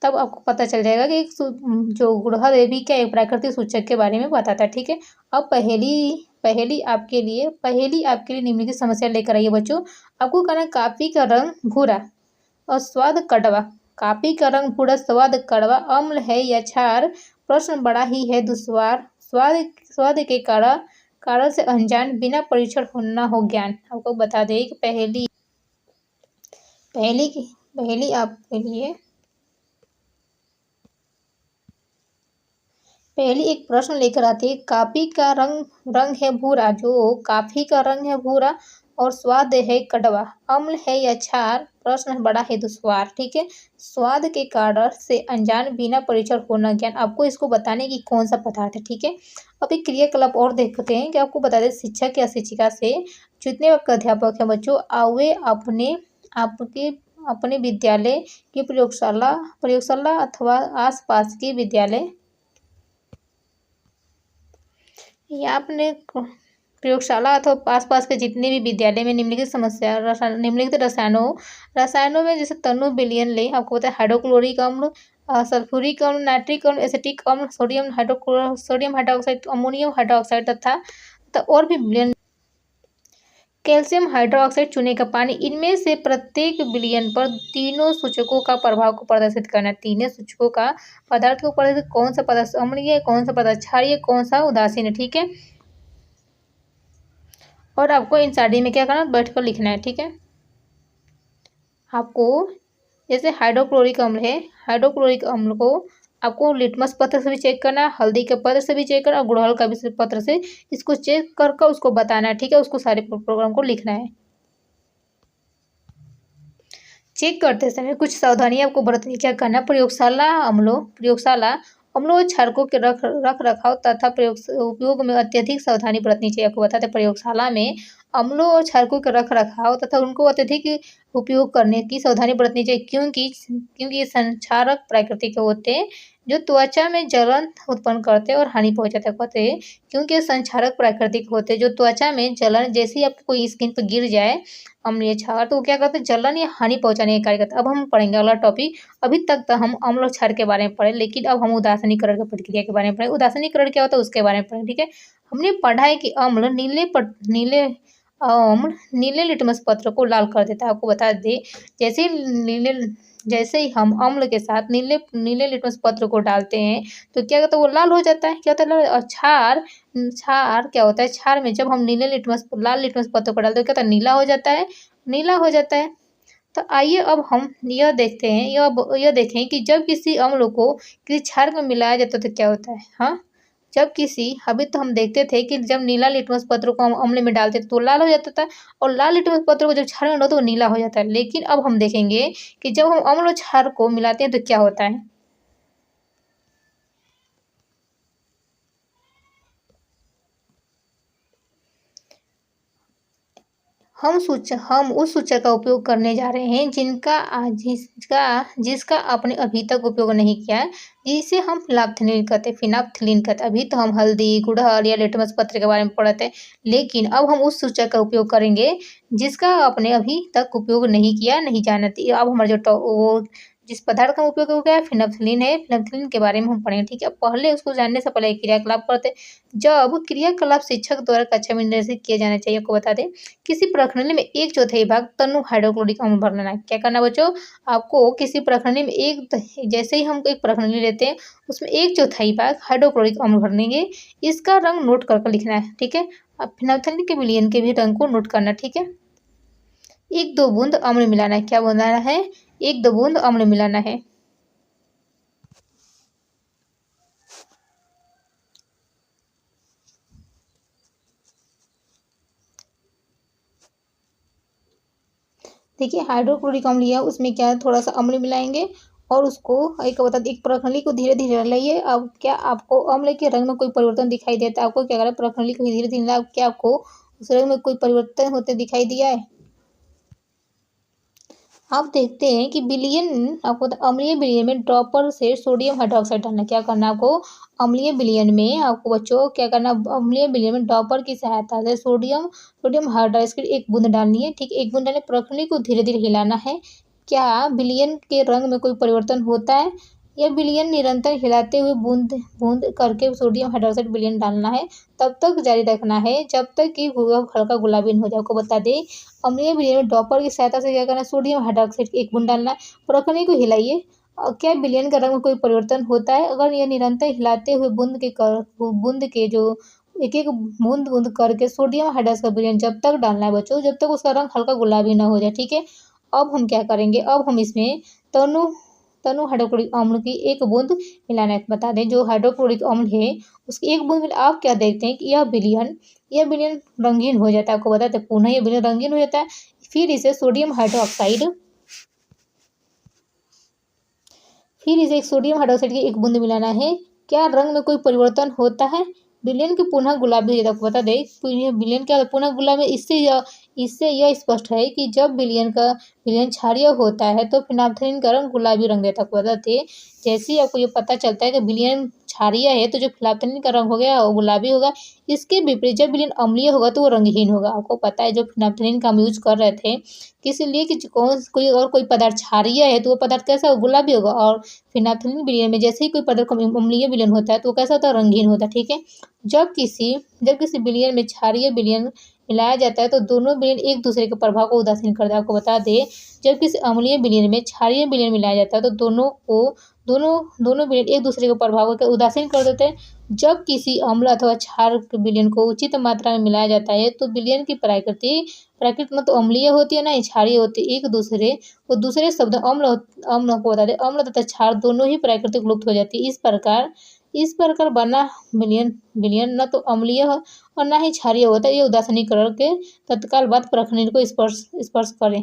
तब आपको पता चल जाएगा कि जो गुड़हल है भी क्या एक प्राकृतिक सूचक के बारे में बताता है। ठीक है, अब पहेली आपके लिए निम्नलिखित समस्या लेकर आइए बच्चों। आपको कहना है काफी का रंग भूरा और स्वाद कड़वा। काफी का रंग भूरा, स्वाद कड़वा, अम्ल है या क्षार, प्रश्न बड़ा ही है दुश्वार, स्वाद स्वाद के कारण से अनजान, बिना परीक्षण होना हो ज्ञान। आपको बता दें कि पहेली आपके लिए पहली एक प्रश्न लेकर आती है। काफी का रंग है भूरा, जो काफी का रंग है भूरा और स्वाद है कड़वा, अम्ल है या क्षार, प्रश्न बड़ा है दुश्वार। ठीक है, स्वाद के कारण से अनजान, बिना परीक्षण होना ज्ञान। आपको इसको बताने की कौन सा पदार्थ है। ठीक है, अब एक क्रियाकलाप और देखते हैं कि आपको बता दें शिक्षक या शिक्षिका से जितने आपके अध्यापक हैं बच्चों, आवे आपके अपने विद्यालय की प्रयोगशाला अथवा आसपास के विद्यालय या अपने प्रयोगशाला अथवा आसपास के जितने भी विद्यालय में निम्नलिखित रसायनों में जैसे तनु विलयन ले। आपको पता है हाइड्रोक्लोरिक अम्ल, सल्फ्यूरिक अम्ल, नाइट्रिक अम्ल, एसिटिक अम्ल, सोडियम हाइड्रोक्साइड, अमोनियम हाइड्रोक्साइड तथा और भी विलयन, कैल्शियम हाइड्रोक्साइड, चूने का पानी, इनमें से प्रत्येक विलयन पर तीनों सूचकों का प्रभाव को प्रदर्शित करना। तीनों सूचकों का पदार्थ को प्रदर्शित, कौन सा पदार्थ अम्लीय है, कौन सा पदार्थ क्षारीय, कौन सा उदासीन है। ठीक है, और आपको इन सारी में क्या करना, बैठ कर लिखना है। ठीक है, आपको जैसे हाइड्रोक्लोरिक अम्ल है, हाइड्रोक्लोरिक अम्ल को आपको लिटमस पत्र से भी चेक करना है, हल्दी के पत्र से भी चेक करना और गुड़हल का भी पत्र से इसको चेक कर उसको बताना है। ठीक है, उसको सारे प्रोग्राम को लिखना है। चेक करते समय कुछ सावधानी आपको बरतनी, क्या करना, प्रयोगशाला अम्लों और क्षारकों के रख रखाव तथा उपयोग में अत्यधिक सावधानी बरतनी चाहिए। आपको बताते प्रयोगशाला में अम्लों और क्षारकों के रख रखाव तथा उनको अत्यधिक उपयोग करने की सावधानी बरतनी चाहिए, क्योंकि ये संक्षारक प्राकृतिक होते हैं जो त्वचा में जलन उत्पन्न करते हैं और हानि पहुंचाते हैं। कहते हैं क्योंकि संक्षारक प्राकृतिक होते हैं जो त्वचा में जलन, जैसे ही आपको कोई स्किन पर गिर जाए अम्लीय क्षार तो क्या करते हैं, जलन या हानि पहुंचाने का कार्य करते हैं। अब हम पढ़ेंगे अगला टॉपिक। अभी तक तो हम अम्ल और क्षार के बारे में पढ़े, लेकिन अब हम उदासीनीकरण की प्रक्रिया के बारे में पढ़े। उदासीनीकरण क्या होता है उसके बारे में पढ़े। ठीक है, हमने पढ़ा है कि नीले लिटमस पत्र को लाल कर देता है। आपको बता दे जैसे ही हम अम्ल के साथ नीले लिटमस पत्र को डालते हैं तो क्या होता है, वो लाल हो जाता है। क्या होता है, और क्षार क्या होता है, क्षार में जब हम लाल लिटमस पत्र को डालते हैं क्या होता है, नीला हो जाता है। तो आइए अब हम यह देखें कि जब किसी अम्ल को किसी क्षार में मिलाया जाता है तो क्या होता है। हाँ, अभी तो हम देखते थे कि जब नीला लिटमस पत्र को हम अम्ल में डालते थे तो लाल हो जाता था, और लाल लिटमस पत्र को जब क्षार में डालो तो वो नीला हो जाता है। लेकिन अब हम देखेंगे कि जब हम अम्ल और क्षार को मिलाते हैं तो क्या होता है। हम उस सूचक का उपयोग करने जा रहे हैं जिसका आपने अभी तक उपयोग नहीं किया है, जिसे हम फिनाप्थलीन कहते हैं। अभी तो हम हल्दी, गुड़हल या लिटमस पत्र के बारे में पढ़े थे, लेकिन अब हम उस सूचक का उपयोग करेंगे जिसका आपने अभी तक उपयोग नहीं किया, नहीं जाना। अब हमारा वो जिस पदार्थ का उपयोग हो गया फिनाप्थलीन है, फिनाप्थलीन के बारे में हम पढ़ेंगे। ठीक है, पहले उसको जानने से पहले क्रियाकलाप करते। जब क्रियाकलाप शिक्षक द्वारा कक्षा में निर्देशित किए जाने चाहिए। आपको बता दें किसी प्रश्नावली में 1/4 भाग तनु हाइड्रोक्लोरिक अम्ल भरना है। क्या करना बच्चों, आपको किसी प्रश्नावली में जैसे ही हम एक प्रश्नावली लेते हैं उसमें 1/4 भाग हाइड्रोक्लोरिक अम्ल भरनेंगे, इसका रंग नोट कर लिखना है। ठीक है, अब फिनाप्थलीन के विलयन के भी रंग को नोट करना। ठीक है, 1-2 बूंद अम्ल मिलाना है। क्या बनाना है, 1-2 बूंद अम्ल मिलाना है। देखिए हाइड्रोक्लोरिक अम्ल लिया, उसमें क्या है थोड़ा सा अम्ल मिलाएंगे और उसको एक बता एक प्रखंडी को धीरे-धीरे हिलाइए। अब क्या आपको अम्ल के रंग में कोई परिवर्तन दिखाई देता है? आपको क्या करना है, प्रखंडी को धीरे-धीरे हिलाएं। क्या आपको उस रंग में कोई परिवर्तन होते दिखाई दिया है? आप देखते हैं कि विलयन आपको अम्लीय विलयन में ड्रॉपर से सोडियम हाइड्रॉक्साइड डालना। क्या करना है आपको? अम्लीय विलयन में आपको बच्चों क्या करना, अम्लीय विलयन में ड्रॉपर की सहायता से सोडियम सोडियम हाइड्रॉक्साइड एक बूंद डालनी है। ठीक है, एक बूंद डालने प्रखंडी को धीरे-धीरे हिलाना है। क्या विलयन के रंग में कोई परिवर्तन होता है? यह विलयन निरंतर हिलाते हुए बूंद बूंद करके सोडियम हाइड्रॉक्साइड विलयन डालना है। तब तक जारी रखना है जब तक कि हल्का गुलाबी न हो जाए। आपको बता दें, अम्लीय विलयन में ड्रॉपर की सहायता से क्या करना है, सोडियम हाइड्रॉक्साइड एक बूंद डालना है, प्रखंडी को हिलाइए। क्या विलयन का रंग में कोई परिवर्तन होता है? अगर यह निरंतर हिलाते हुए बूंद के जो एक-एक बूंद-बूंद करके सोडियम हाइड्रॉक्साइड का विलयन जब तक डालना है बच्चों, जब तक उसका रंग हल्का गुलाबी ना हो जाए। ठीक है, अब हम क्या करेंगे, अब हम इसमें तनु तनु हाइड्रोक्लोरिक अम्ल की एक बूंद मिलाना है। बता दें, जो हाइड्रोक्लोरिक अम्ल है उसकी एक बूंद मिला, आप क्या देखते हैं कि यह विलयन रंगीन हो जाता है। आपको बताते हैं, पुनः यह विलयन रंगीन हो जाता है। फिर इसे सोडियम हाइड्रोक्साइड फिर इसे एक सोडियम हाइड्रोक्साइड की एक बूंद मिलाना है। क्या रंग में कोई परिवर्तन होता है? विलयन के पुनः गुलाबी हो जाता है। आपको बता दें, विलयन क्या होता है, पुनः गुलाबी। इससे यह स्पष्ट है कि जब विलयन क्षारीय होता है तो फिनाइलफ्थलीन का रंग गुलाबी रंग देता है। आपको बताते हैं, जैसे ही आपको ये पता चलता है कि विलयन क्षारीय है तो जो फिनाइलफ्थलीन का रंग हो गया वो गुलाबी होगा। इसके विपरीत जब विलयन अम्लीय होगा तो वो रंगहीन होगा। आपको पता है, जो फिनाइलफ्थलीन का हम यूज कर रहे थे किस लिए कि कोई पदार्थ क्षारीय है तो वो पदार्थ कैसा होगा, गुलाबी होगा। और फिनाइलफ्थलीन विलयन में जैसे ही कोई पदार्थ अम्लीय विलयन होता है तो वो कैसा होता है, रंगीन होता है। ठीक है, जब किसी विलयन में क्षारीय विलयन मिलाया जाता है तो दोनों विलयन एक दूसरे के प्रभाव को उदासीन कर देता है। आपको बता दें, जब किसी अम्लीय विलयन में क्षारीय विलयन मिलाया जाता है तो दोनों विलयन एक दूसरे के प्रभाव को उदासीन कर देते हैं। जब किसी अम्ल अथवा क्षार के विलयन को उचित मात्रा में मिलाया जाता है तो विलयन की प्रकृति न तो अम्लीय होती है ना ही क्षारीय होती है। दूसरे शब्द अम्ल को बता दें, अम्ल तथा क्षार दोनों ही प्राकृतिक लुप्त हो जाती है। इस प्रकार बना विलयन न तो अम्लीय और न ही क्षारीय होता है। ये उदासीनीकरण के तत्काल बाद प्रखंड को स्पर्श करें।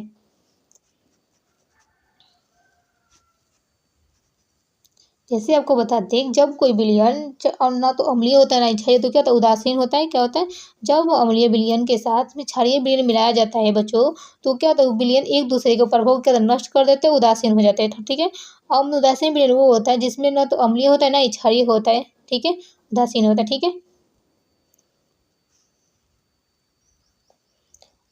जैसे आपको बताते हैं, जब कोई विलयन ना तो अम्लीय होता है ना ही क्षारीय तो क्या होता है, उदासीन होता है। क्या होता है, जब अम्लीय विलयन के साथ में क्षारीय विलयन मिलाया जाता है बच्चों तो क्या होता है, विलयन एक दूसरे के प्रभाव के नष्ट कर देते हैं, उदासीन हो जाते हैं। ठीक है, उदासीन विलयन वो होता है जिसमें ना तो अम्लीय होता है ना ही क्षारीय होता है। ठीक है, उदासीन होता है। ठीक है,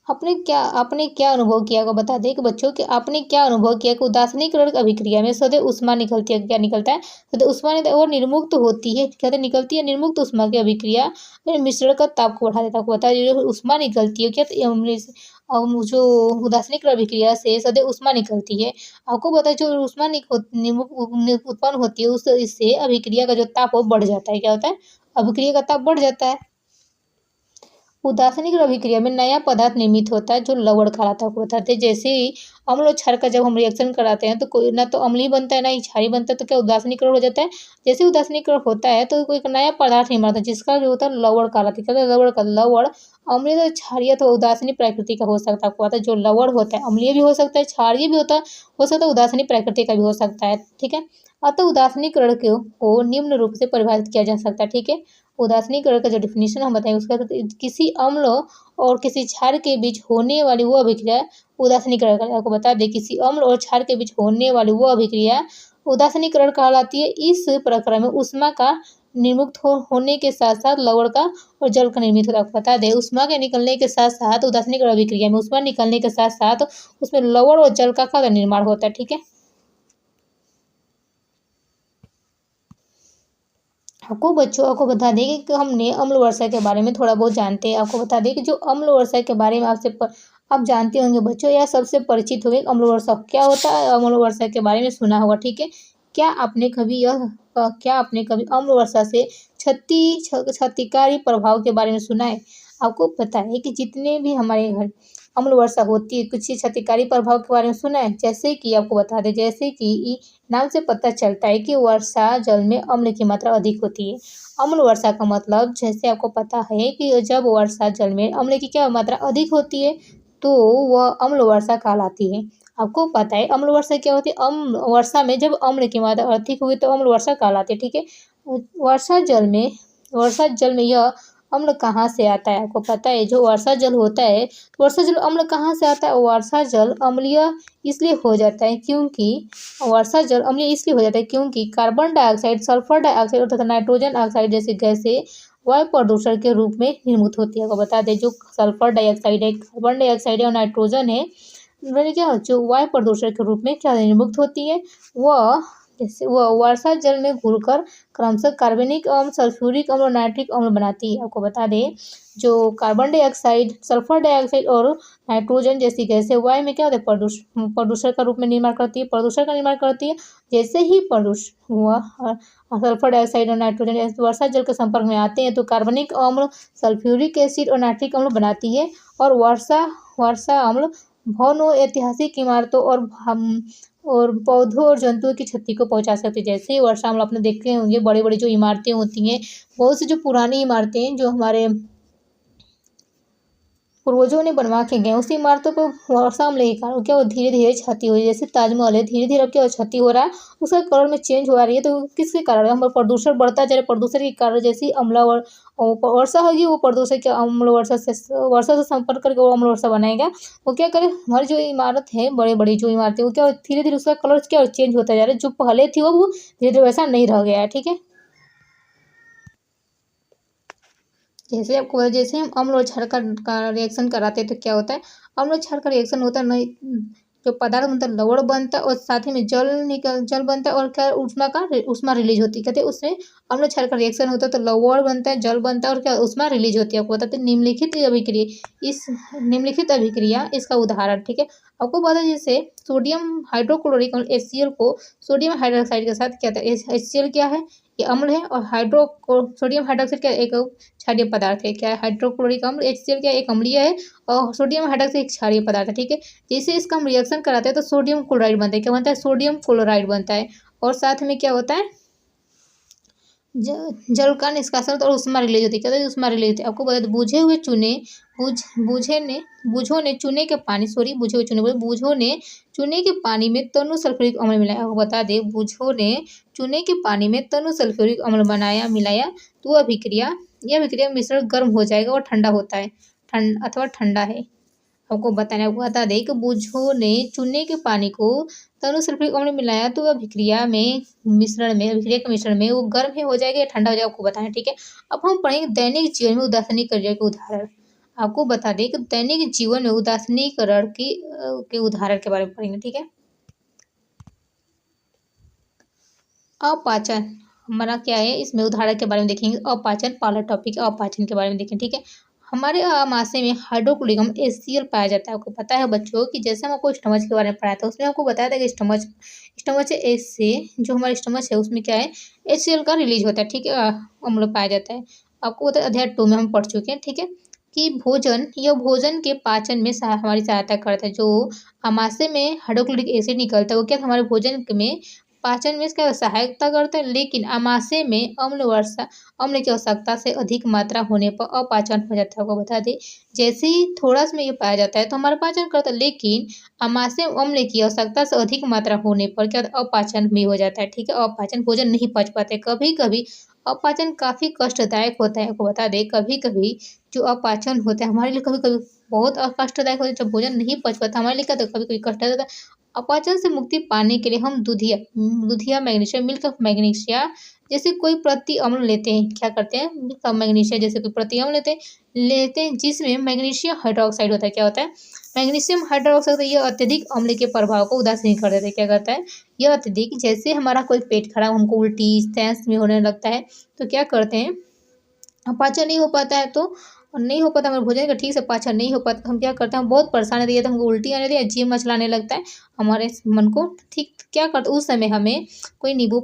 आपने क्या अनुभव किया को बता दें कि बच्चों कि आपने क्या अनुभव किया कि उदासीनीकरण अभिक्रिया में सदैव ऊष्मा निकलती है। क्या निकलता है, सदैव ऊष्मा और निर्मुक्त होती है। क्या निकलती है, निर्मुक्त ऊष्मा की अभिक्रिया में मिश्रण का ताप को बढ़ा देता है। आपको बता दें, जो ऊष्मा निकलती है क्या, जो उदासीनीकरण अभिक्रिया से सदैव ऊष्मा निकलती है। आपको पता है, जो ऊष्मा उत्पन्न होती है इससे अभिक्रिया का जो ताप वो बढ़ जाता है। क्या होता है, अभिक्रिया का ताप बढ़ जाता है। उदासीनीकरण अभिक्रिया में नया पदार्थ निर्मित होता है जो लवण कहलाता है। आपको बताते हैं, जैसे ही अम्ल और क्षार का जब हम रिएक्शन कराते हैं तो कोई ना तो अम्लीय बनता है ना ही क्षारीय बनता है, तो क्या उदासीनीकरण हो जाता है। जैसे उदासीनीकरण होता है तो कोई एक नया पदार्थ निर्माण होता है जिसका जो होता है लवण कहलाता है। क्या होता है, लवण अम्लीय क्षारीय तो उदासीनी प्रकृति का हो सकता है। आपको पता है, जो लवण होता है अम्लीय भी हो सकता है, क्षारीय भी हो सकता है, उदासीनी प्रकृति का भी हो सकता है। ठीक है, अतः उदासीनीकरण को निम्न रूप से परिभाषित किया जा सकता है। ठीक है, उदासीनीकरण का जो डिफिनीशन हम बताएंगे उसका, किसी अम्ल और किसी क्षार के बीच होने वाली वो अभिक्रिया उदासीनीकरण कहलाती है। आपको बता दें, किसी अम्ल और क्षार के बीच होने वाली वो अभिक्रिया उदासीनीकरण कहलाती है। इस प्रक्रिया में ऊष्मा का निर्मुक्त होने के साथ साथ लवण का और जल का निर्मित होता है। आपको बता दें, ऊष्मा के निकलने के साथ साथ उदासीनीकरण अभिक्रिया में ऊष्मा निकलने के साथ साथ उसमें लवण और जल का निर्माण होता है। ठीक है, आपको बता दें कि हमने अम्ल वर्षा के बारे में थोड़ा बहुत जानते हैं। आपको बता दें कि जो अम्ल वर्षा के बारे में आप जानते होंगे बच्चों, या सबसे परिचित होंगे। अम्ल वर्षा क्या होता है, अम्ल वर्षा के बारे में सुना होगा। ठीक है, क्या आपने कभी अम्ल वर्षा से क्षतिकारी प्रभाव के बारे में सुना है? आपको पता है कि जितने भी हमारे घर अम्ल वर्षा होती है, कुछ क्षतिकारी प्रभाव के बारे में सुना है। जैसे कि आपको बता दें, जैसे कि नाम से पता चलता है कि वर्षा जल में अम्ल की मात्रा अधिक होती है। अम्ल वर्षा का मतलब, जैसे आपको पता है कि जब वर्षा जल में अम्ल की क्या मात्रा अधिक होती है तो वह अम्ल वर्षा कहलाती है। आपको पता है अम्ल वर्षा क्या होती है? अम्ल वर्षा में जब अम्ल की मात्रा अधिक हुई तो अम्ल वर्षा कहलाती है, ठीक है। वर्षा जल में यह अम्ल कहाँ से आता है? आपको पता है जो वर्षा जल होता है, वर्षा जल अम्ल कहाँ से आता है? वर्षा जल अम्लीय इसलिए हो जाता है क्योंकि कार्बन डाइऑक्साइड, सल्फर डाइऑक्साइड तथा नाइट्रोजन ऑक्साइड जैसी गैसें वायु प्रदूषण के रूप में निर्मित होती है। आपको बता दें जो सल्फर डाइऑक्साइड है, कार्बन डाइऑक्साइड है और नाइट्रोजन है, मैंने क्या जो वायु प्रदूषण के रूप में क्या निर्मुक्त होती है, वह वर्षा जल में घुलकर क्रमशः कार्बनिक अम्ल, सल्फ्यूरिक अम्ल और नाइट्रिक अम्ल बनाती है। आपको बता दें जो कार्बन डाइऑक्साइड, सल्फर डाइऑक्साइड और नाइट्रोजन जैसी गैसें वायु में क्या होता है प्रदूषण का रूप में निर्माण करती है, प्रदूषण का निर्माण करती है। जैसे ही प्रदूषण हुआ सल्फर डाइऑक्साइड और नाइट्रोजन वर्षा जल के संपर्क में आते हैं तो कार्बनिक अम्ल, सल्फ्यूरिक एसिड और नाइट्रिक अम्ल बनाती है और वर्षा अम्ल भवनों, ऐतिहासिक इमारतों और पौधों और जंतुओं की क्षति को पहुंचा सकती है। जैसे ही वर्षा अम्ल आपने देखे होंगे, बड़ी बड़ी जो इमारतें होती हैं, बहुत सी जो पुरानी इमारतें जो हमारे पूर्वजों ने बनवा के गए, उस इमारतों को वर्षा अम्ल के कारण क्या धीरे धीरे क्षति हो रही है। जैसे ताजमहल है, धीरे धीरे क्या क्षति हो रहा है, उसका कलर में चेंज हो रही है। तो किसके कारण है? हमारा प्रदूषण बढ़ता जा रहा है, प्रदूषण के कारण जैसी अम्ला वर्षा होगी, वो प्रदूषण क्या अम्ल वर्षा से संपर्क करके वो अम्ल वर्षा बनाएगा। वो क्या करे, हमारी जो इमारत है, बड़ी बड़ी जो इमारतें, वो क्या धीरे धीरे उसका कलर क्या चेंज होता जा रहा है। जो पहले थी वो धीरे धीरे वैसा नहीं रह गया है, ठीक है। जैसे हम अम्ल और क्षार का रिएक्शन कराते हैं तो क्या होता है? अम्ल और क्षार का रिएक्शन होता है, नहीं जो पदार्थ बनता है लवण बनता है और साथ ही में जल बनता है और क्या उष्मा रिलीज होती है। कहते हैं उसमें अम्ल क्षार का रिएक्शन होता है तो लवण बनता है, जल बनता है और क्या उष्मा रिलीज होती है। आपको बताते हैं निम्नलिखित अभिक्रिया इसका उदाहरण, ठीक है। आपको पता है जैसे सोडियम हाइड्रोक्लोरिक अम्ल HCl को सोडियम हाइड्रोक्साइड के साथ क्या था, HCl क्या है? ये अम्ल है और सोडियम हाइड्रोक्साइड क्या एक क्षारीय पदार्थ है। क्या है? हाइड्रोक्लोरिक अम्ल HCl क्या एक अम्लीय है और सोडियम हाइड्रोक्साइड एक क्षारीय पदार्थ है, ठीक है। जैसे इसका हम रिएक्शन कराते हैं तो सोडियम क्लोराइड बनता है। क्या बनता है? सोडियम क्लोराइड बनता है और साथ में क्या होता है जल का निष्कासन और उष्मा रिलीज होती है। कहते हैं उष्मा रिलीज होती है। आपको बता दें बूझों ने चूने के पानी में तनु सल्फ्यूरिक अम्ल मिलाया। आपको बता दें बूझों ने चूने के पानी में तनु सल्फ्यूरिक अम्ल मिलाया तो यह अभिक्रिया मिश्रण गर्म हो जाएगा और ठंडा होता है, ठंडा है। आपको बता दें कि बूझों ने चूने के पानी को तनु सल्फ्यूरिक अम्ल मिलाया तो अभिक्रिया के मिश्रण में वो गर्म ही हो जाएगा या ठंडा हो जाएगा। आपको बताना, ठीक है। अब हम पढ़ेंगे दैनिक जीवन में उदासीनीकरण के उदाहरण। आपको बता दें कि दैनिक जीवन में उदासीनीकरण के उदाहरण के बारे में पढ़ेंगे, ठीक है। अपाचन हमारा क्या है, इसमें उदाहरण के बारे में देखेंगे। अपाचन पहला टॉपिक है, अपाचन के बारे में देखें, ठीक है। हमारे आमाशय में हाइड्रोक्लोरिक अम्ल HCl पाया जाता है। आपको पता है बच्चों कि जैसे हम आपको स्टमच के बारे में पढ़ाया था, उसमें आपको बताया था कि स्टमच से जो हमारा स्टमच है उसमें क्या है HCl का रिलीज होता है, ठीक है, अम्ल पाया जाता है। आपको पता है अध्याय 2 में हम पढ़ चुके हैं, ठीक है, कि भोजन के पाचन में हमारी सहायता करता है। जो आमाशय में हाइड्रोक्लोरिक एसिड निकलता है वो क्या हमारे भोजन में पाचन में इसका सहायता करता है, लेकिन आमाशय में अम्ल की आवश्यकता से अधिक मात्रा होने पर अपाचन हो जाता है। आपको बता दें जैसे ही थोड़ा सा में ये पाया जाता है तो हमारा पाचन करता है, लेकिन आमाशय में अम्ल की आवश्यकता से अधिक मात्रा होने पर क्या अपाचन भी हो जाता है, ठीक है। अपाचन भोजन नहीं पच पाते। कभी कभी अपाचन काफ़ी कष्टदायक होता है। आपको बता दें कभी कभी जो अपाचन होता है हमारे लिए कभी कभी बहुत कष्टदायक होता है। जब भोजन नहीं पच पाता हमारे लिए क्या तो कभी कभी कष्ट होता है। अपाचन से मुक्ति पाने के लिए हम दूधिया मैग्नीशिया, मिल्क ऑफ मैग्नीशिया जैसे कोई प्रति अम्ल लेते हैं। क्या करते हैं? मिल्क ऑफ मैग्नीशिया जैसे कोई प्रति अम्ल लेते हैं जिसमें मैग्नीशियम हाइड्रोक्साइड होता है। क्या होता है? Magnesium hydroxide. यह अत्यधिक अम्ल के प्रभाव को उदासीन कर देता है। क्या करता है? यह अत्यधिक, जैसे हमारा कोई पेट खराब, हमको उल्टी सेंस में होने लगता है तो क्या करते हैं, पाचन नहीं हो पाता है तो नहीं हो पाता, हमारे भोजन का ठीक से पाचन नहीं हो पाता, हम क्या करते हैं, हम बहुत परेशानी दिए तो हमको उल्टी आने लगी, जी मचलाने लगता है हमारे मन को, ठीक। क्या करते उस समय हमें कोई नींबू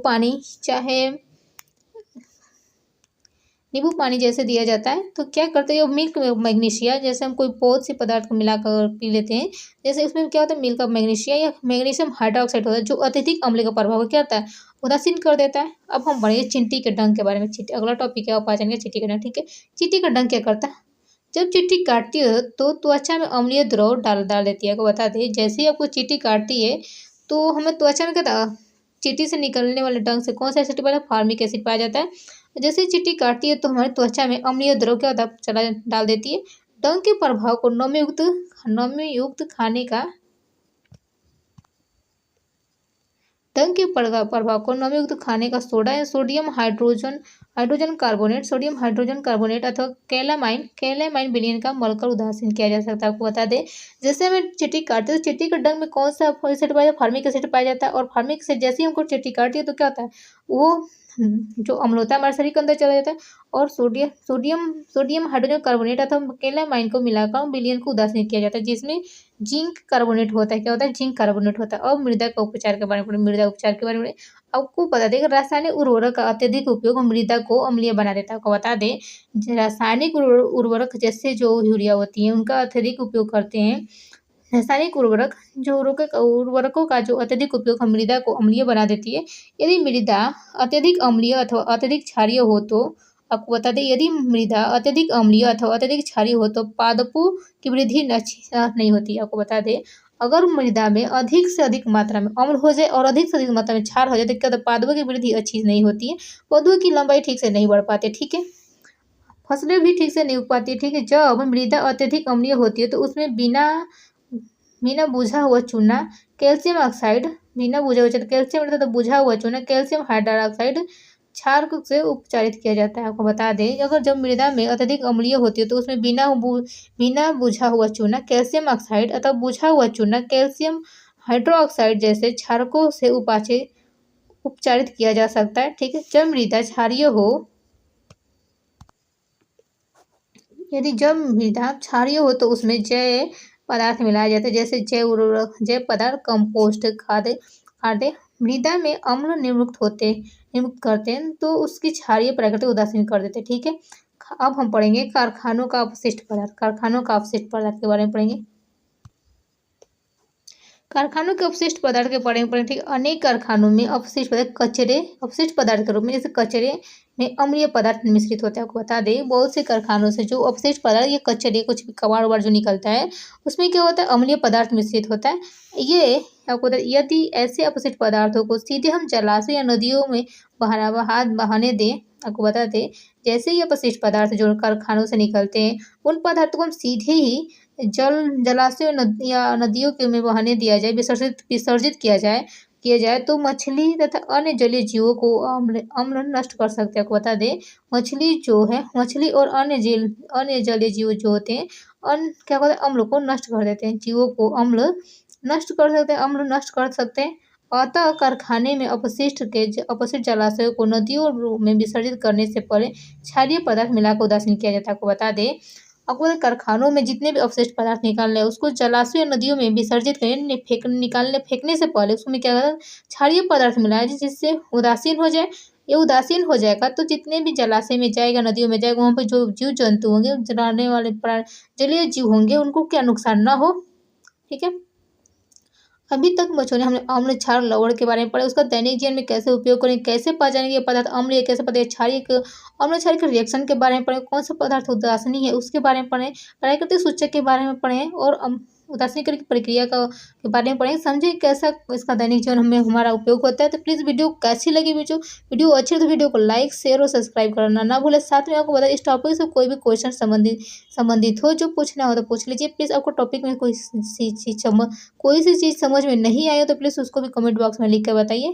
पानी जैसे दिया जाता है तो क्या करते हैं, मिल्क मैग्नीशिया जैसे हम कोई बहुत सी पदार्थ को मिलाकर पी लेते हैं, जैसे उसमें क्या होता है मिल्क ऑफ मैग्नीशिया या मैग्नीशियम हाइड्रोक्साइड होता है जो अत्यधिक अम्ल का प्रभाव क्या होता है उदासीन कर देता है। अब हम बढ़ेंगे चींटी के डंक के बारे में। अगला टॉपिक है अपाचन का, चींटी का डंक, ठीक है। चींटी का डंक क्या करता है? जब चींटी काटती है तो त्वचा में अम्लीय द्रव डाल डाल देती है। आपको बता दें, जैसे ही आपको चींटी काटती है तो हमें त्वचा में क्या चींटी से निकलने वाले डंक से कौन सा एसिड पाया, फार्मिक एसिड पाया जाता है। जैसे ही चींटी काटती है तो हमारी त्वचा में अम्लीय द्रव क्या होता है, चला डाल देती है। डंक के प्रभाव को नमी युक्त खाने का डंक के प्रभाव को नमीयुक्त खाने का सोडा या सोडियम हाइड्रोजन कार्बोनेट अथवा कैलामाइन विलयन का मलकर उदासीन किया जा सकता है। आपको बता दें, जैसे हमें चींटी काटते हैं तो चींटी के डंक में कौन सा एसिड पाया जाता है, फार्मिक एसिड पाया जाता है। और फार्मिक एसिड जैसे ही हमको चींटी काटती है तो क्या होता है, वो जो अम्ल होता है हमारे शरीर के अंदर चला जाता है और सोडियम हाइड्रोजन कार्बोनेट अथवा कैलामाइन को मिलाकर विलयन को उदासीन किया जाता है, जिसमें जिंक कार्बोनेट होता है। क्या होता है, जिंक कार्बोनेट होता है। अब मृदा उपचार के बारे में आपको बता दें कि रासायनिक उर्वरक का अत्यधिक उपयोग मृदा को अम्लीय बना देता है। आपको बता दें, रासायनिक उर्वरक जैसे जो यूरिया होती है उनका अत्यधिक उपयोग करते हैं। रासायनिक उर्वरकों का जो अत्यधिक उपयोग मृदा को अम्लीय बना देती है। यदि मृदा अत्यधिक अम्लीय अथवा अत्यधिक क्षारीय हो तो आपको बता दें, यदि मृदा अत्यधिक अम्लीय अथवा अत्यधिक क्षारीय हो तो पादपों की वृद्धि नहीं होती। आपको बता दें, अगर मृदा में अधिक से अधिक मात्रा में अम्ल हो जाए और अधिक से अधिक मात्रा में क्षार हो जाए तो क्या होता है, पादपों की वृद्धि अच्छी नहीं होती है, पौधों की लंबाई ठीक से नहीं बढ़ पाती। ठीक है, फसलें भी ठीक से नहीं उग पाती है। ठीक है, जब मृदा अत्यधिक अम्लीय होती है तो उसमें बिना बुझा हुआ चूना कैल्शियम ऑक्साइड कैल्शियम हाइड्रोक्साइड क्षार से उपचारित किया जाता है। आपको बता दें, अगर जब मृदा में अत्यधिक अम्लीय होती है तो उसमें बिना बुझा हुआ चूना कैल्शियम ऑक्साइड अथवा बुझा हुआ चूना कैल्शियम हाइड्रोक्साइड जैसे क्षारकों से उपचारित किया जा सकता है। ठीक है, जब मृदा क्षारीय हो तो उसमें जैव पदार्थ मिलाया जाता है, जैसे जैव पदार्थ, कंपोस्ट, खाद मृदा में अम्ल निर्मुक्त करते हैं तो उसकी क्षारीय प्रकृति उदासीन कर देते हैं। ठीक है, अब हम पढ़ेंगे कारखानों का अपशिष्ट पदार्थ के बारे में पढ़ेंगे। कारखानों के अपशिष्ट पदार्थ के बारे में पढ़ेंगे। ठीक, अनेक कारखानों में अपशिष्ट पदार्थ के रूप में जैसे कचरे में अम्लीय पदार्थ मिश्रित होता है। आपको बता दें, बहुत से कारखानों से जो अपशिष्ट पदार्थ या कचरे कुछ भी कबाड़ वबाड़ जो निकलता है उसमें क्या होता है, अम्लीय पदार्थ मिश्रित होता है। ये आपको यदि ऐसे अपशिष्ट पदार्थों को सीधे हम जलाशय या नदियों में बहाने दें, आपको बता दें, जैसे ही अपशिष्ट पदार्थ जो कारखानों से निकलते हैं उन पदार्थों को हम सीधे ही जलाशय या नदियों के में बहाने दिया जाए, विसर्जित किया जाए तो मछली तथा अन्य जलीय जीवों को अम्ल नष्ट कर सकते हैं। आपको बता दें, मछली और अन्य जलीय जीव जो होते हैं क्या कहते हैं, अम्ल को नष्ट कर देते हैं, जीवों को अम्ल नष्ट कर सकते हैं। अतः कारखाने में अपशिष्ट जलाशयों को नदियों में विसर्जित करने से पहले क्षारीय पदार्थ मिलाकर उदासीन किया जाता है। आपको बता दें, आपको कारखानों में जितने भी अपशिष्ट पदार्थ निकालने हैं उसको जलाशय या नदियों में विसर्जित फेंकने से पहले उसमें क्या करना, क्षारीय पदार्थ मिलाया जिससे उदासीन हो जाए। ये उदासीन हो जाएगा तो जितने भी जलाशय में जाएगा, नदियों में जाएगा, वहाँ पर जो जीव जंतु होंगे, रहने वाले जलीय जीव होंगे, उनको क्या नुकसान ना हो। ठीक है, अभी तक बच्चों ने हमने अम्ल, क्षार, लवण के बारे में पढ़ा, उसका दैनिक जीवन में कैसे उपयोग करें, कैसे पहचानेंगे ये पदार्थ अम्ल है, कैसे पता है क्षारीय अम्ल क्षारीय के रिएक्शन के बारे में पढ़े, कौन सा पदार्थ उदासीन है उसके बारे में पढ़ें, प्राकृतिक सूचक के बारे में पढ़ें और उदासीनीकरण की प्रक्रिया के बारे में पढ़ें, समझे कैसा इसका दैनिक जीवन में हमारा उपयोग होता है। तो प्लीज़ वीडियो कैसी लगी, वीडियो अच्छी है तो वीडियो को लाइक, शेयर और सब्सक्राइब करना ना भूलें। साथ में आपको बता, इस टॉपिक से कोई भी क्वेश्चन संबंधित हो जो पूछना हो तो पूछ लीजिए। प्लीज़ आपको टॉपिक में कोई सी चीज़ समझ में नहीं आई हो तो प्लीज़ उसको भी कमेंट बॉक्स में लिख कर बताइए।